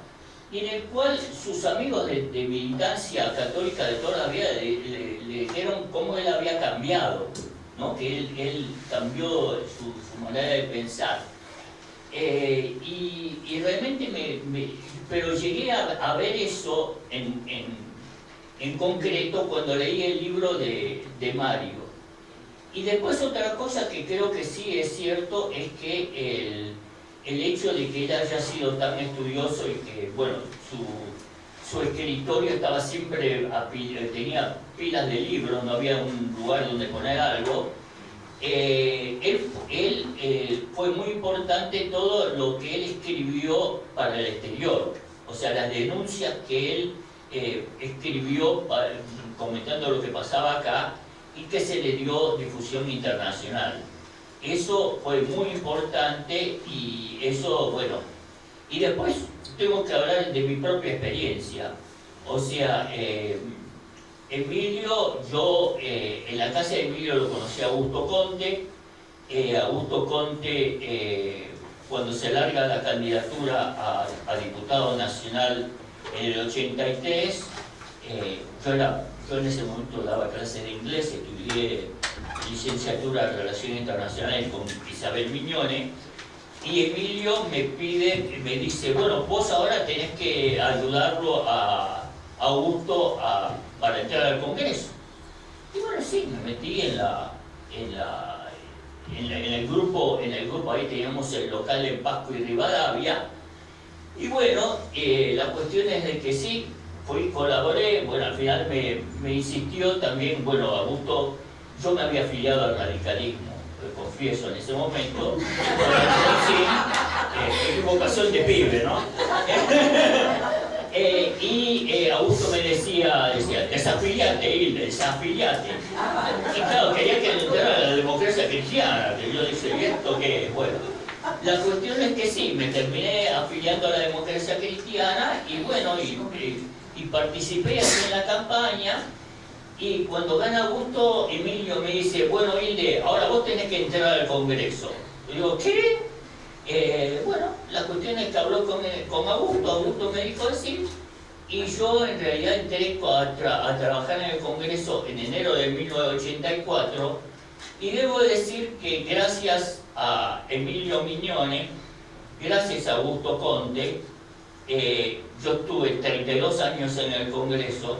y en el cual sus amigos de militancia católica de toda la vida le dijeron cómo él había cambiado, ¿no? Que él cambió su manera de pensar. Y realmente pero llegué a ver eso en concreto cuando leí el libro de Mario. Y después otra cosa que creo que sí es cierto es que el hecho de que él haya sido tan estudioso y que, bueno, su escritorio estaba siempre, tenía pilas de libros, no había un lugar donde poner algo, fue muy importante todo lo que él escribió para el exterior, o sea, las denuncias que él escribió comentando lo que pasaba acá y que se le dio difusión internacional. Eso fue muy importante y eso, bueno, y después tengo que hablar de mi propia experiencia, o sea, Emilio, yo en la casa de Emilio lo conocí a Augusto Conte. Augusto Conte, cuando se larga la candidatura a diputado nacional en el 83, yo en ese momento daba clases de inglés, estudié licenciatura en Relaciones Internacionales con Isabel Miñone, y Emilio me dice, bueno, vos ahora tenés que ayudarlo a Augusto para entrar al Congreso. Y bueno, sí, me metí en el grupo, ahí teníamos el local en Pasco y Rivadavia, y bueno, la cuestión es de que sí, colaboré, bueno, al final me insistió también, bueno, Augusto, yo me había afiliado al radicalismo, confieso en ese momento, equivocación de pibe, ¿no? Y Augusto me decía, desafiliate, Hilde, desafiliate. Y claro, quería que entrara a la democracia cristiana, que yo decía, ¿y esto qué es? Bueno, la cuestión es que sí, me terminé afiliando a la democracia cristiana y bueno, y participé así en la campaña. Y cuando gana Augusto, Emilio me dice, bueno, Hilde, ahora vos tenés que entrar al Congreso. Y digo, ¿qué? Bueno, la cuestión es que habló con Augusto me dijo así, y yo en realidad entré a trabajar en el Congreso en enero de 1984, y debo decir que gracias a Emilio Miñone, gracias a Augusto Conte, yo estuve 32 años en el Congreso,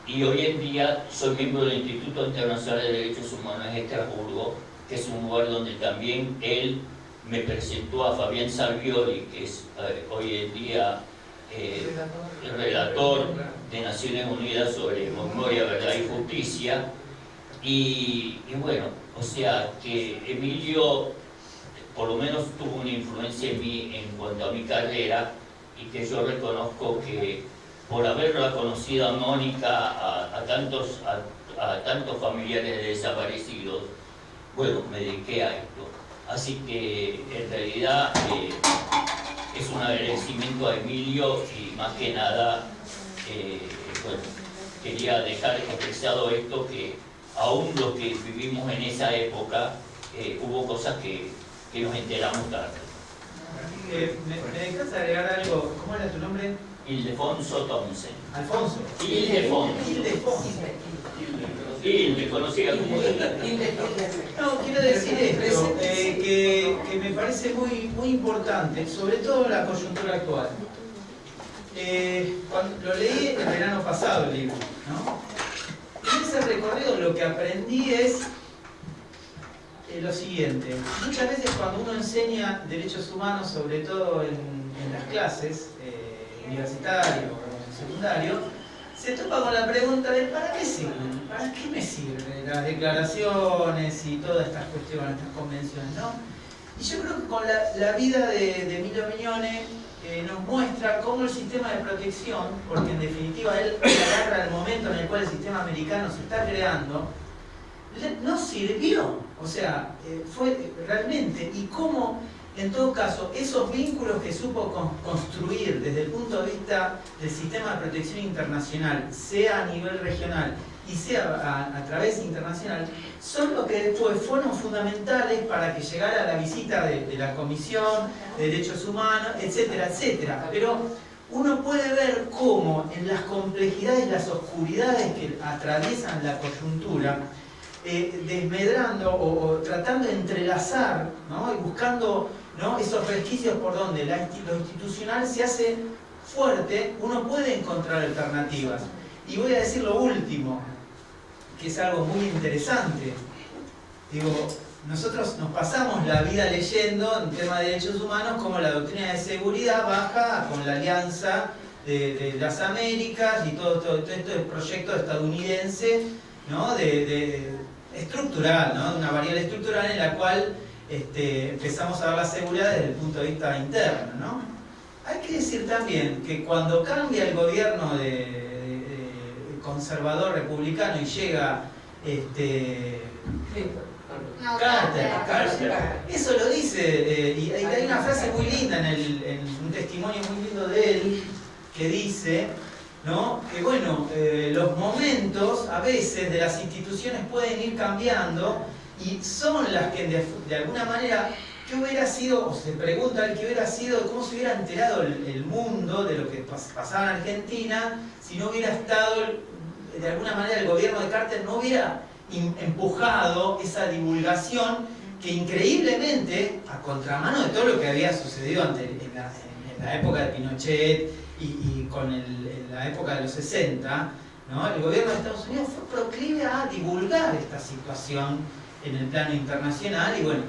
y hoy en día soy miembro del Instituto Internacional de Derechos Humanos en Estrasburgo, que es un lugar donde también él me presentó a Fabián Salvioli, que es hoy en día el relator de Naciones Unidas sobre Memoria, Verdad y Justicia. Y bueno, o sea que Emilio por lo menos tuvo una influencia en mí en cuanto a mi carrera, y que yo reconozco que por haberla conocido a Mónica, a tantos familiares de desaparecidos, bueno, me dediqué a esto. Así que en realidad es un agradecimiento a Emilio, y más que nada, bueno, quería dejar expresado esto, que aún los que vivimos en esa época, hubo cosas que nos enteramos tarde. ¿Me dejas agregar algo? ¿Cómo era tu nombre? Ildefonso Thomsen. Alfonso. Ildefonso. Hilde, conocida como Hilde. No, quiero decir esto, que me parece muy importante, sobre todo en la coyuntura actual. Cuando lo leí el verano pasado el libro, ¿no? En ese recorrido lo que aprendí es lo siguiente. Muchas veces cuando uno enseña derechos humanos, sobre todo en las clases universitarias o secundarios, se topa con la pregunta de ¿para qué sirven? ¿Para qué me sirven las declaraciones y todas estas cuestiones, estas convenciones, ¿no? Y yo creo que con la vida de Emilio Miñone nos muestra cómo el sistema de protección, porque en definitiva él agarra el momento en el cual el sistema americano se está creando, no sirvió, o sea, fue realmente, y cómo en todo caso esos vínculos que supo construir desde el punto de vista del sistema de protección internacional, sea a nivel regional y sea a través internacional, son los que después fueron fundamentales para que llegara la visita de la Comisión de Derechos Humanos, etcétera, etcétera. Pero uno puede ver cómo en las complejidades y las oscuridades que atraviesan la coyuntura, desmedrando o tratando de entrelazar, ¿no? Y buscando, ¿no?, esos resquicios por donde lo institucional se hace fuerte, uno puede encontrar alternativas. Y voy a decir lo último, que es algo muy interesante. Digo, nosotros nos pasamos la vida leyendo en tema de derechos humanos como la doctrina de seguridad baja con la alianza de las Américas y todo este proyecto estadounidense, ¿no?, estructural, ¿no? Una variable estructural en la cual empezamos a ver la seguridad desde el punto de vista interno, ¿no? Hay que decir también que cuando cambia el gobierno conservador republicano y llega Carter, eso lo dice, y hay una frase muy linda en un testimonio muy lindo de él que dice, ¿no? Que bueno, los momentos a veces de las instituciones pueden ir cambiando y son las que de alguna manera, ¿qué hubiera sido? O se pregunta qué hubiera sido, cómo se hubiera enterado el mundo de lo que pasaba en Argentina si no hubiera estado, de alguna manera el gobierno de Carter no hubiera empujado esa divulgación que increíblemente, a contramano de todo lo que había sucedido en la época de Pinochet y en la época de los 60, ¿no? El gobierno de Estados Unidos fue proclive a divulgar esta situación en el plano internacional y bueno,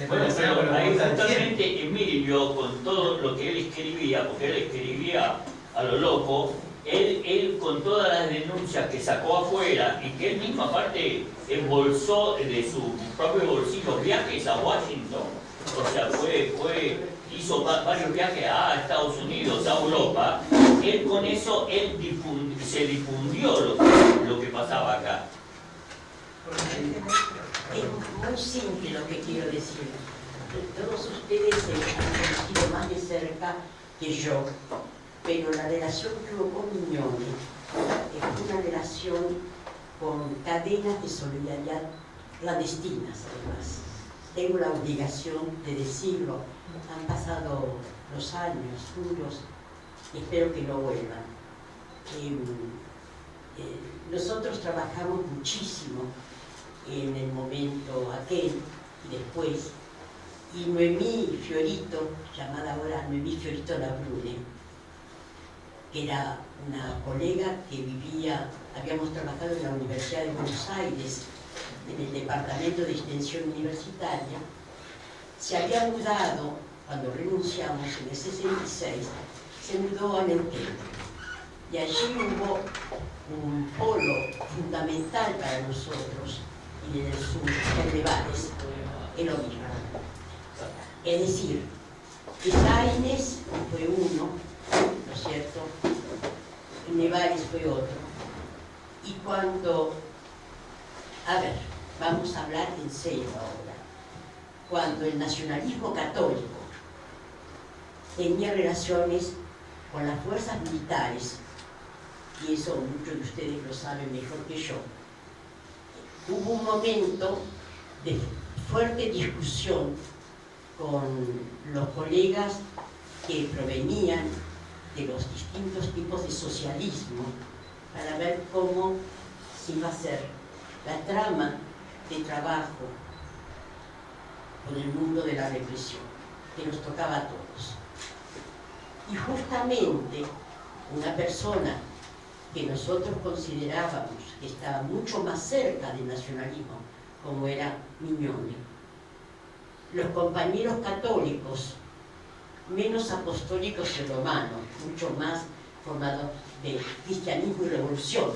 bueno, pero ahí justamente Emilio, con todo lo que él escribía, porque él escribía a lo loco, él con todas las denuncias que sacó afuera y que él mismo aparte embolsó de su propio bolsillo viajes a Washington, o sea, hizo varios viajes a Estados Unidos, a Europa, él con eso se difundió lo que pasaba acá. Es muy simple lo que quiero decir. Todos ustedes se han conocido más de cerca que yo, pero la relación que hubo con Mignone es una relación con cadenas de solidaridad clandestinas, además. Tengo la obligación de decirlo. Han pasado los años duros y espero que no vuelvan. Nosotros trabajamos muchísimo en el momento aquel y después, y Noemí Fiorito, llamada ahora Noemí Fiorito Labrune, que era una colega que habíamos trabajado en la Universidad de Buenos Aires, en el Departamento de Extensión Universitaria, se había mudado, cuando renunciamos en el 66, se mudó a Neuquén. Y allí hubo un polo fundamental para nosotros, y en el sur, en Nevares, el mismo. Es decir, Sáenz fue uno, ¿no es cierto? Nevares fue otro. Y cuando, vamos a hablar en serio ahora, cuando el nacionalismo católico tenía relaciones con las fuerzas militares, y eso muchos de ustedes lo saben mejor que yo, hubo un momento de fuerte discusión con los colegas que provenían de los distintos tipos de socialismo para ver cómo se iba a hacer la trama de trabajo con el mundo de la represión, que nos tocaba a todos. Y justamente una persona que nosotros considerábamos que estaba mucho más cerca del nacionalismo, como era Mignone, los compañeros católicos, menos apostólicos y romanos, mucho más formados de cristianismo y revolución,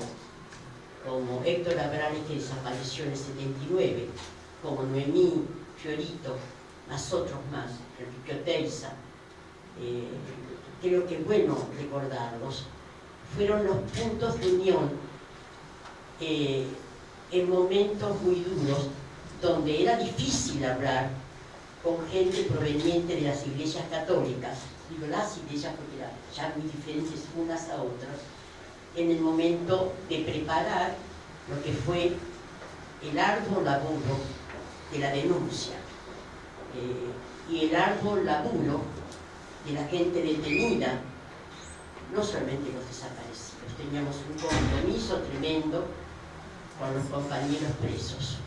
como Héctor Abrales, que desapareció en el 79, como Noemí Fiorito, más otros más, Enrique Oteiza, creo que es bueno recordarlos, fueron los puntos de unión en momentos muy duros, donde era difícil hablar con gente proveniente de las iglesias católicas, digo las iglesias porque eran ya muy diferentes unas a otras, en el momento de preparar lo que fue el arduo laburo de la denuncia y el arduo laburo de la gente detenida, no solamente los desaparecidos, teníamos un compromiso tremendo con los compañeros presos,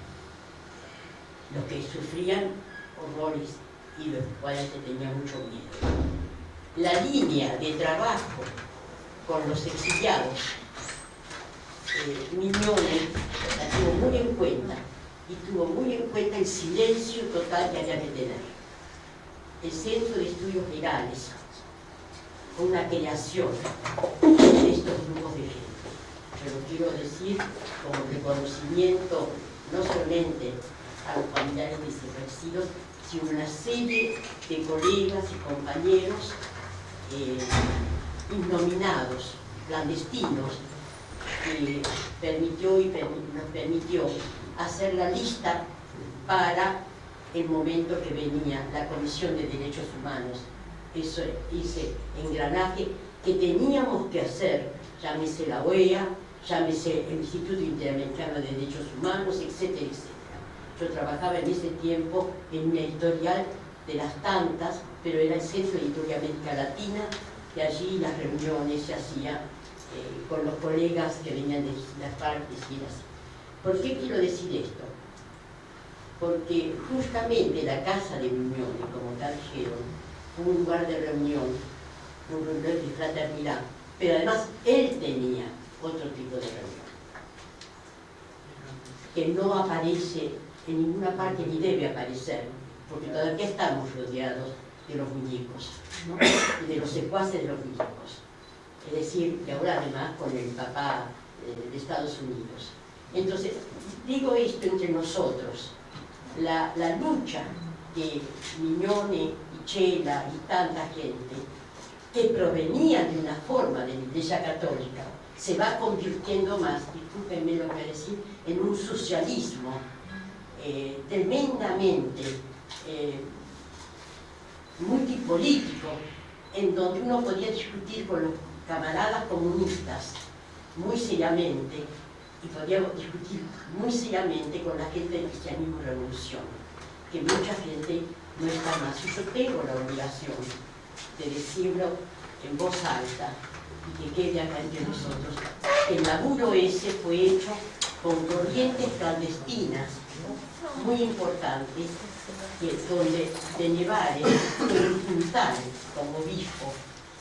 los que sufrían horrores y los cuales se tenía mucho miedo. La línea de trabajo con los exiliados, Mignone la tuvo muy en cuenta, y tuvo muy en cuenta el silencio total que había que tener. El Centro de Estudios Legales, una creación de estos grupos de gente. yo lo quiero decir como reconocimiento no solamente a los familiares desaparecidos, sino una serie de colegas y compañeros innominados, clandestinos, que nos permitió hacer la lista para el momento que venía la Comisión de Derechos Humanos. Ese engranaje que teníamos que hacer, llámese la OEA, llámese el Instituto Interamericano de Derechos Humanos, etcétera, etcétera. Yo trabajaba en ese tiempo en una editorial de las tantas, pero era el Centro de Editorial América Latina, y allí las reuniones se hacían con los colegas que venían de las partes y así. ¿Por qué quiero decir esto? Porque justamente la Casa de Reuniones, como tal dijeron, fue un lugar de reunión, un lugar de fraternidad, pero además él tenía otro tipo de reunión, que no aparece en ninguna parte ni debe aparecer, porque todavía estamos rodeados de los muñecos, ¿no? Y de los secuaces de los muñecos. Es decir, que ahora además con el papá de Estados Unidos. Entonces, digo esto entre nosotros, la lucha de Mignone y Chela y tanta gente que provenía de una forma de la Iglesia Católica, se va convirtiendo más, discúlpenme lo que voy a decir, en un socialismo tremendamente multipolítico, en donde uno podía discutir con los camaradas comunistas muy seriamente, y podíamos discutir muy seriamente con la gente del cristianismo revolución, que mucha gente no está más. Y yo tengo la obligación de decirlo en voz alta y que quede acá entre nosotros. El laburo ese fue hecho con corrientes clandestinas muy importantes, donde de Nevares fue el Quintal como obispo,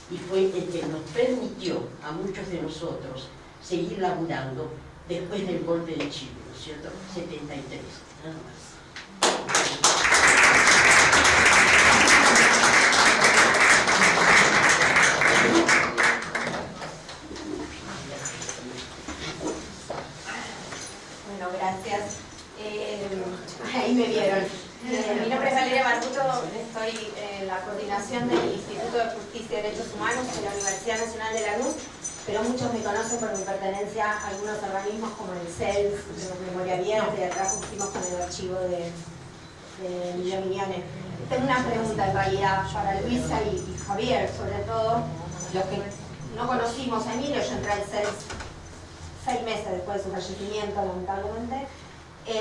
y fue el que nos permitió a muchos de nosotros seguir laburando después del golpe de Chile, ¿no es cierto? 73, nada más. Bueno, gracias. Ahí me vieron. Mi nombre es Valeria Barbuto, estoy en la coordinación del Instituto de Justicia y Derechos Humanos de la Universidad Nacional de Lanús, pero muchos me conocen por mi pertenencia a algunos organismos como el CELS, Memoria Abierta, y acá cumplimos con el archivo de Emilio Mignone. Tengo una pregunta en realidad para Luisa y Javier, sobre todo los que no conocimos a Emilio. Yo entré al CELS 6 meses después de su fallecimiento, lamentablemente,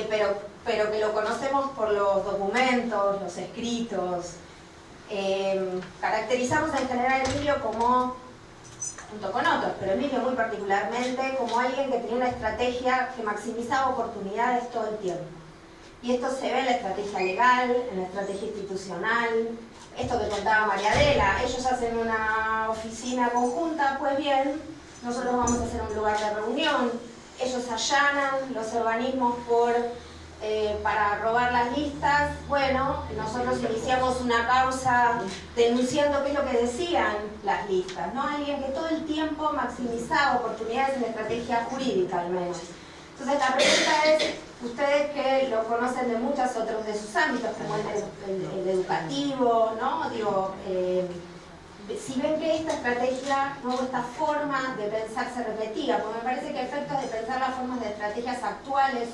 pero que lo conocemos por los documentos, los escritos. Caracterizamos en general a Emilio como, junto con otros, pero Emilio muy particularmente, como alguien que tenía una estrategia que maximizaba oportunidades todo el tiempo. Y esto se ve en la estrategia legal, en la estrategia institucional, esto que contaba María Adela, ellos hacen una oficina conjunta, pues bien, nosotros vamos a hacer un lugar de reunión, ellos allanan los organismos para robar las listas. Bueno, nosotros iniciamos una causa denunciando qué es lo que decían las listas, ¿no? Alguien que todo el tiempo maximizaba oportunidades en la estrategia jurídica, al menos. Entonces la pregunta es, ustedes que lo conocen de muchos otros de sus ámbitos, como el educativo, ¿no? Digo, si ven que esta estrategia, ¿no? Esta forma de pensar se repetía, porque me parece que efectos de pensar las formas de estrategias actuales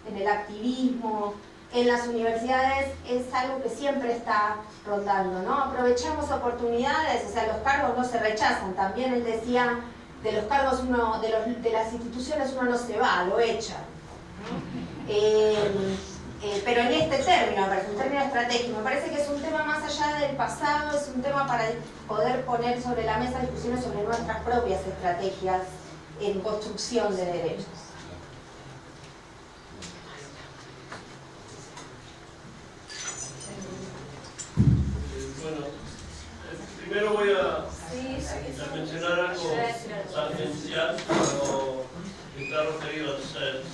en el activismo, en las universidades, es algo que siempre está rondando, ¿no? Aprovechamos oportunidades, o sea, los cargos no se rechazan. También él decía, de los cargos de las instituciones uno no se va, lo echa, ¿no? Pero en este término, me parece un término estratégico, me parece que es un tema más allá del pasado, es un tema para poder poner sobre la mesa discusiones sobre nuestras propias estrategias en construcción de derechos. Bueno, primero voy a mencionar algo tangencial, pero que está referido al CELS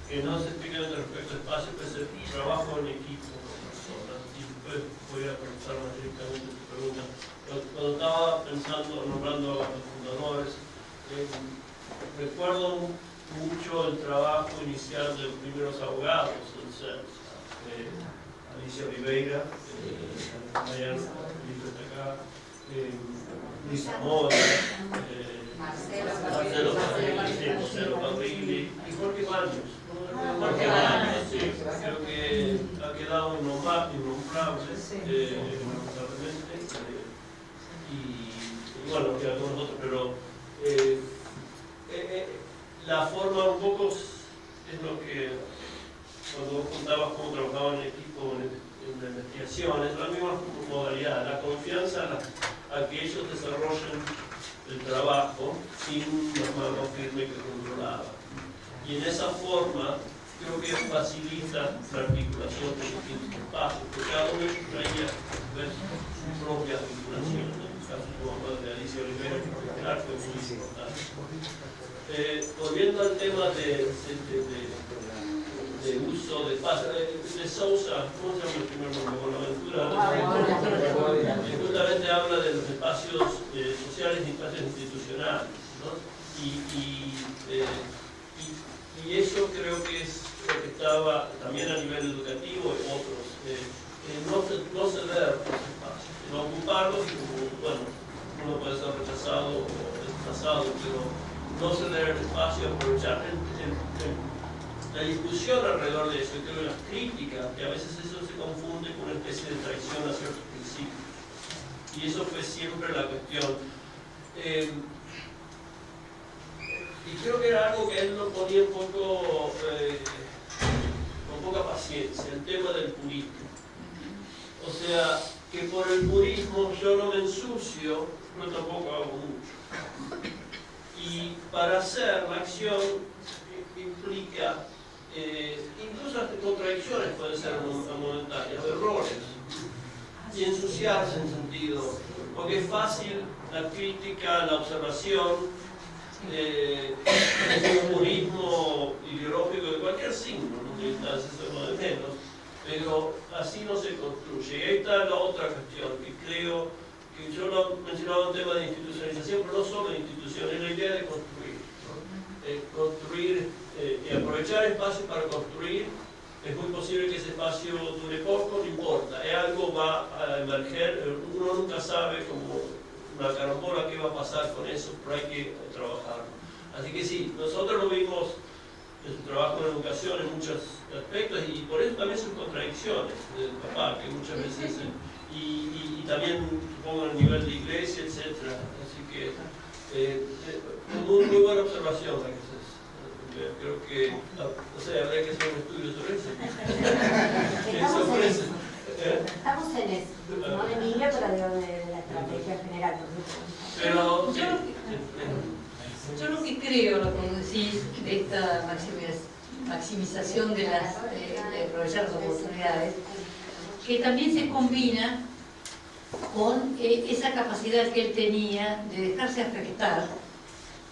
y que no se explica respecto al espacio, que es el trabajo en equipo con personas. Y después voy a contestar más directamente tu pregunta. Cuando estaba pensando, nombrando a los fundadores, recuerdo mucho el trabajo inicial de los primeros abogados, Alicia Oliveira, Mariano Felipe está acá, Lisa Mora, Marcelo Parrilli y Jorge Baños. Sí, creo que ha quedado innombrable, lamentablemente, y bueno, que algunos otros, pero la forma un poco es lo que cuando vos contabas cómo trabajaban en equipo en la investigación, es la misma modalidad, la confianza a que ellos desarrollen el trabajo sin una mano firme que controlaba. Y en esa forma creo que facilita la articulación de distintos espacios, porque cada uno de ellos traía su propia articulación. En el caso de Alicia Olivera, en particular, fue muy importante. Volviendo al tema de uso de espacio, de Sousa, ¿cómo se llama el primer nombre? Bonaventura, justamente habla de los espacios sociales y espacios institucionales, ¿no? Y eso creo que es lo que estaba también a nivel educativo y otros, no ceder los espacios, no ocuparlos, y bueno, uno puede ser rechazado o desplazado, pero no ceder el espacio, aprovechar la discusión alrededor de eso, y creo que las críticas, que a veces eso se confunde con una especie de traición a ciertos principios. Y eso fue siempre la cuestión. Y creo que era algo que él lo ponía un poco con poca paciencia, el tema del purismo. O sea, que por el purismo yo no me ensucio, pero tampoco hago mucho. Y para hacer la acción implica, incluso hasta contradicciones pueden ser momentáneas, errores, y ensuciarse en sentido, porque es fácil la crítica, la observación, el purismo ideológico de cualquier signo, no tiene eso de menos, pero así no se construye. Y ahí está la otra cuestión, que creo que yo lo mencionaba en tema de institucionalización, pero no solo de instituciones, es la idea de construir, ¿no? Construir y aprovechar espacios para construir. Es muy posible que ese espacio dure poco, no importa, algo va a emerger, uno nunca sabe, como una carambola, qué va a pasar con eso, pero hay que trabajarlo. Así que sí, nosotros lo vimos en su trabajo en educación en muchos aspectos, y por eso también sus contradicciones del papá, que muchas veces, y también supongo a nivel de iglesia, etc. Así que muy buena observación la que haces. Creo que, no sé, habría que hacer un estudio sobre eso. Estamos en eso, no de Emilia, pero de la estrategia general. Pero yo lo que creo, lo que decís, de esta maximización de aprovechar las oportunidades, que también se combina con esa capacidad que él tenía de dejarse afectar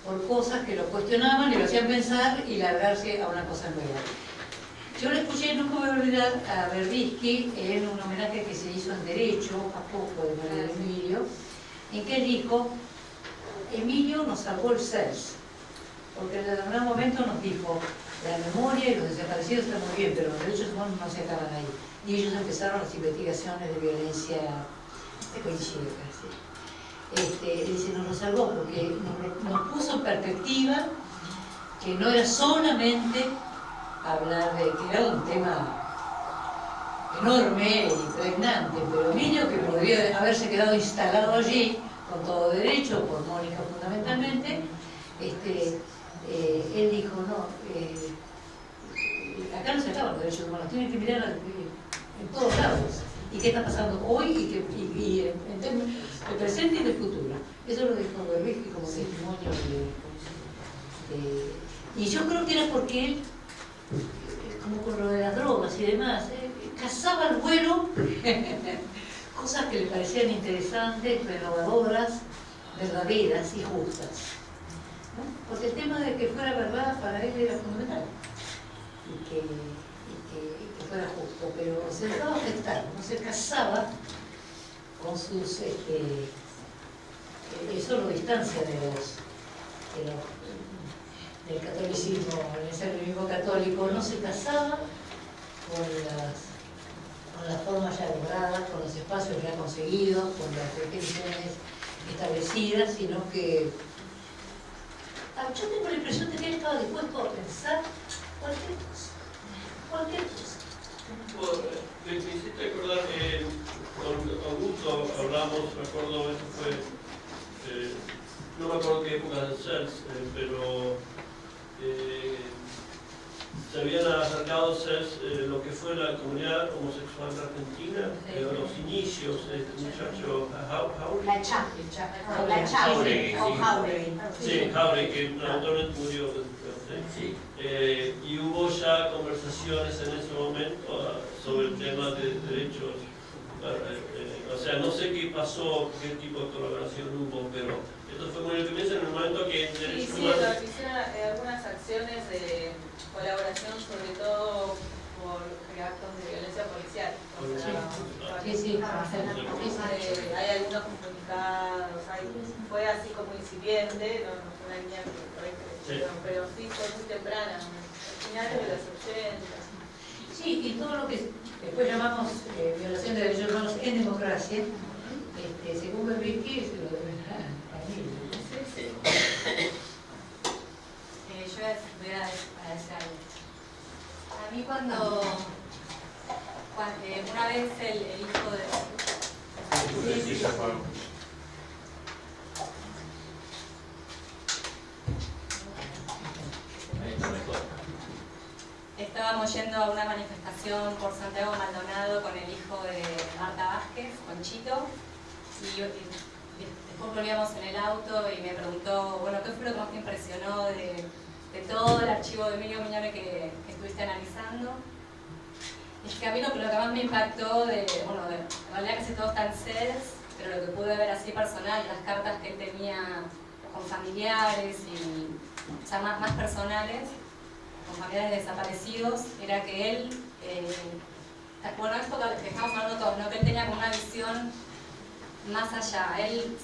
por cosas que lo cuestionaban y lo hacían pensar y largarse a una cosa nueva. Yo le escuché, nunca me voy a olvidar, a Berbisky en un homenaje que se hizo en Derecho, a poco de María de Emilio, en que él dijo: Emilio nos salvó el CERS, porque en determinado momento nos dijo, la memoria y los desaparecidos están muy bien, pero los derechos humanos no se acaban ahí. Y ellos empezaron las investigaciones de violencia ecológica. Dice, nos lo salvó porque nos puso en perspectiva que no era solamente hablar de que era un tema enorme e impregnante, pero Emilio, que podría haberse quedado instalado allí con todo derecho, por Mónica fundamentalmente, él dijo, no, acá no se acaban los derechos humanos, tienen que mirar en todos lados. ¿Y qué está pasando hoy y en términos del presente y del futuro? Eso lo dijo Berbisky como testimonio y yo creo que era porque él, como con lo de las drogas y demás, cazaba al vuelo cosas que le parecían interesantes, renovadoras, verdaderas y justas, ¿no? Porque el tema de que fuera verdad para él era fundamental y que fuera justo, pero se dejaba afectar, no se casaba con sus... eso lo distancia del catolicismo, en el servilismo católico, no se casaba con las formas ya logradas, con los espacios ya conseguidos, con las pretensiones establecidas, sino que yo tengo la impresión de que él estaba dispuesto a pensar cualquier cosa. Bueno, me hiciste recordar que con Augusto hablamos, recuerdo, esto fue, no me acuerdo qué época del CELS, pero se habían acercado CELS, lo que fue la comunidad homosexual de Argentina, los inicios de este muchacho Jauregui. Sí, Jauregui, que naturalmente murió después. Sí. Y hubo ya conversaciones en ese momento sobre el tema de derechos. O sea, no sé qué pasó, qué tipo de colaboración hubo, pero esto fue muy comienzo en el momento que derechos humanos. Sí, hicieron algunas acciones de colaboración, sobre todo por actos de violencia policial. O sea, hay algunos comunicados, fue así como incipiente, no fue una línea que pero sí fue muy temprana, finales de los 80. Sí, y todo lo que después llamamos violación de derechos humanos en democracia, según Berbisky, se lo deben a mí. Yo voy a decir algo. A mí cuando una vez el hijo de... Sí. Estábamos yendo a una manifestación por Santiago Maldonado con el hijo de Marta Vázquez, con Chito, y después volvíamos en el auto y me preguntó, bueno, ¿qué fue lo que más te impresionó de todo el archivo de Emilio Miñone que estuviste analizando? Y es que a mí lo que más me impactó, en realidad casi todo está en CELS, pero lo que pude ver así personal, las cartas que él tenía con familiares, o sea, más personales, con familiares desaparecidos, era que él, esto que estamos hablando todos, ¿no? Que él tenía como una visión más allá. Él,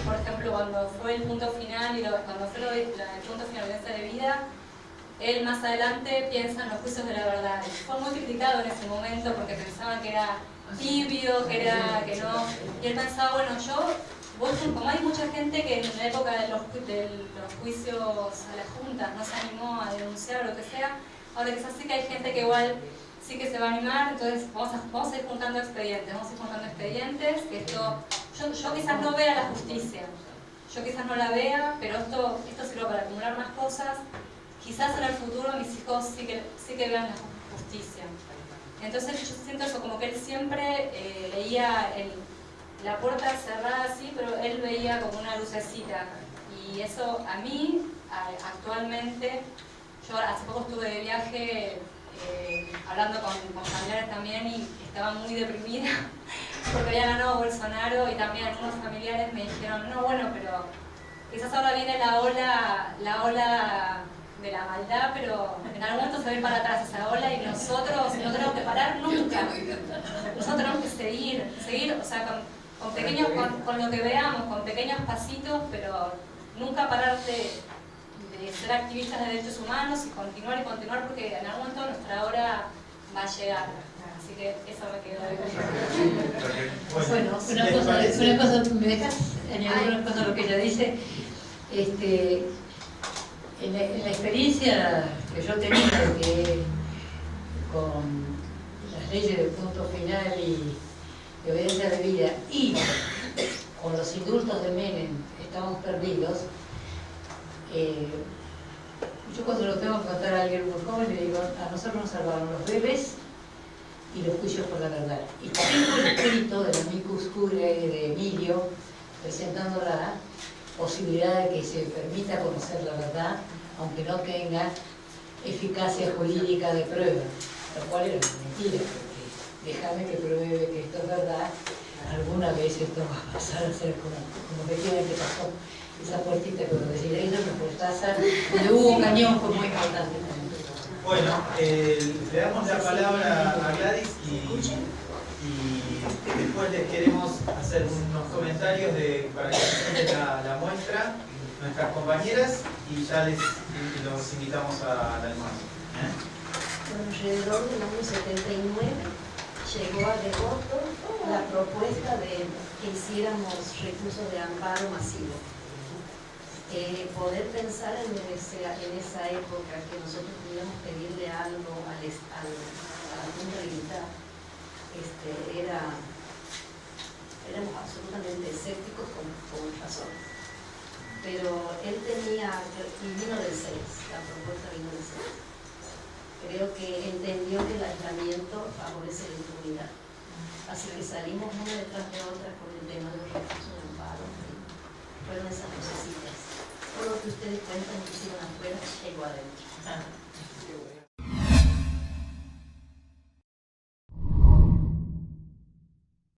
por ejemplo, cuando fue el punto final, cuando fue el punto final de violencia de vida, él más adelante piensa en los juicios de la verdad. Fue muy criticado en ese momento porque pensaban que era tibio, que no. Y él pensaba, bueno, como hay mucha gente que en la época de los juicios a las juntas no se animó a denunciar o lo que sea, ahora quizás sí que hay gente que igual sí que se va a animar, entonces vamos a ir juntando expedientes, que esto, yo quizás no vea la justicia, yo quizás no la vea, pero esto sirve para acumular más cosas, quizás en el futuro mis hijos sí que vean la justicia. Entonces yo siento eso, como que él siempre leía la puerta cerrada así, pero él veía como una lucecita. Y eso a mí, actualmente, yo hace poco estuve de viaje hablando con familiares también y estaba muy deprimida porque había ganado Bolsonaro y también algunos familiares me dijeron, no, bueno, pero quizás ahora viene la ola de la maldad, pero en algún momento se va a ir para atrás esa ola y nosotros no tenemos que parar nunca. Nosotros tenemos que seguir, o sea, con lo que veamos, con pequeños pasitos, pero nunca parar de ser activistas de derechos humanos y continuar porque en algún momento nuestra hora va a llegar. Así que eso me quedó de Bueno, una cosa, ¿me dejas añadir una cosa a lo que ella dice? En la experiencia que yo tenía, que con las leyes de punto final y de obediencia de vida y con los indultos de Menem estamos perdidos, yo cuando lo tengo que contar a alguien muy joven le digo, a nosotros nos salvaron los bebés y los juicios por la verdad. Y tengo el escrito de la amicus curiae de Emilio presentando la posibilidad de que se permita conocer la verdad, aunque no tenga eficacia jurídica de prueba, lo cual era mentira, porque déjame que pruebe que esto es verdad, alguna vez esto va a pasar a ser como efectivamente pasó. Esa puertita que decía, eso es una puertaza, donde hubo un cañón fue muy importante también. Bueno, le damos la palabra a Gladys y después les queremos hacer unos comentarios para que presenten la muestra. nuestras compañeras y ya los invitamos al almuerzo. Bueno, alrededor del año 79 llegó a Devoto la propuesta de que hiciéramos recursos de amparo masivo. Poder pensar en esa época que nosotros pudiéramos pedirle algo a la Junta Militar, éramos absolutamente escépticos con razón. Pero él tenía, y vino del 6, la propuesta vino del 6. Creo que entendió que el aislamiento favorece la impunidad. Así que salimos una detrás de otra con el tema de los recursos de amparo. Fueron esas lucecitas. Todo lo que ustedes cuentan que hicieron afuera llegó adentro.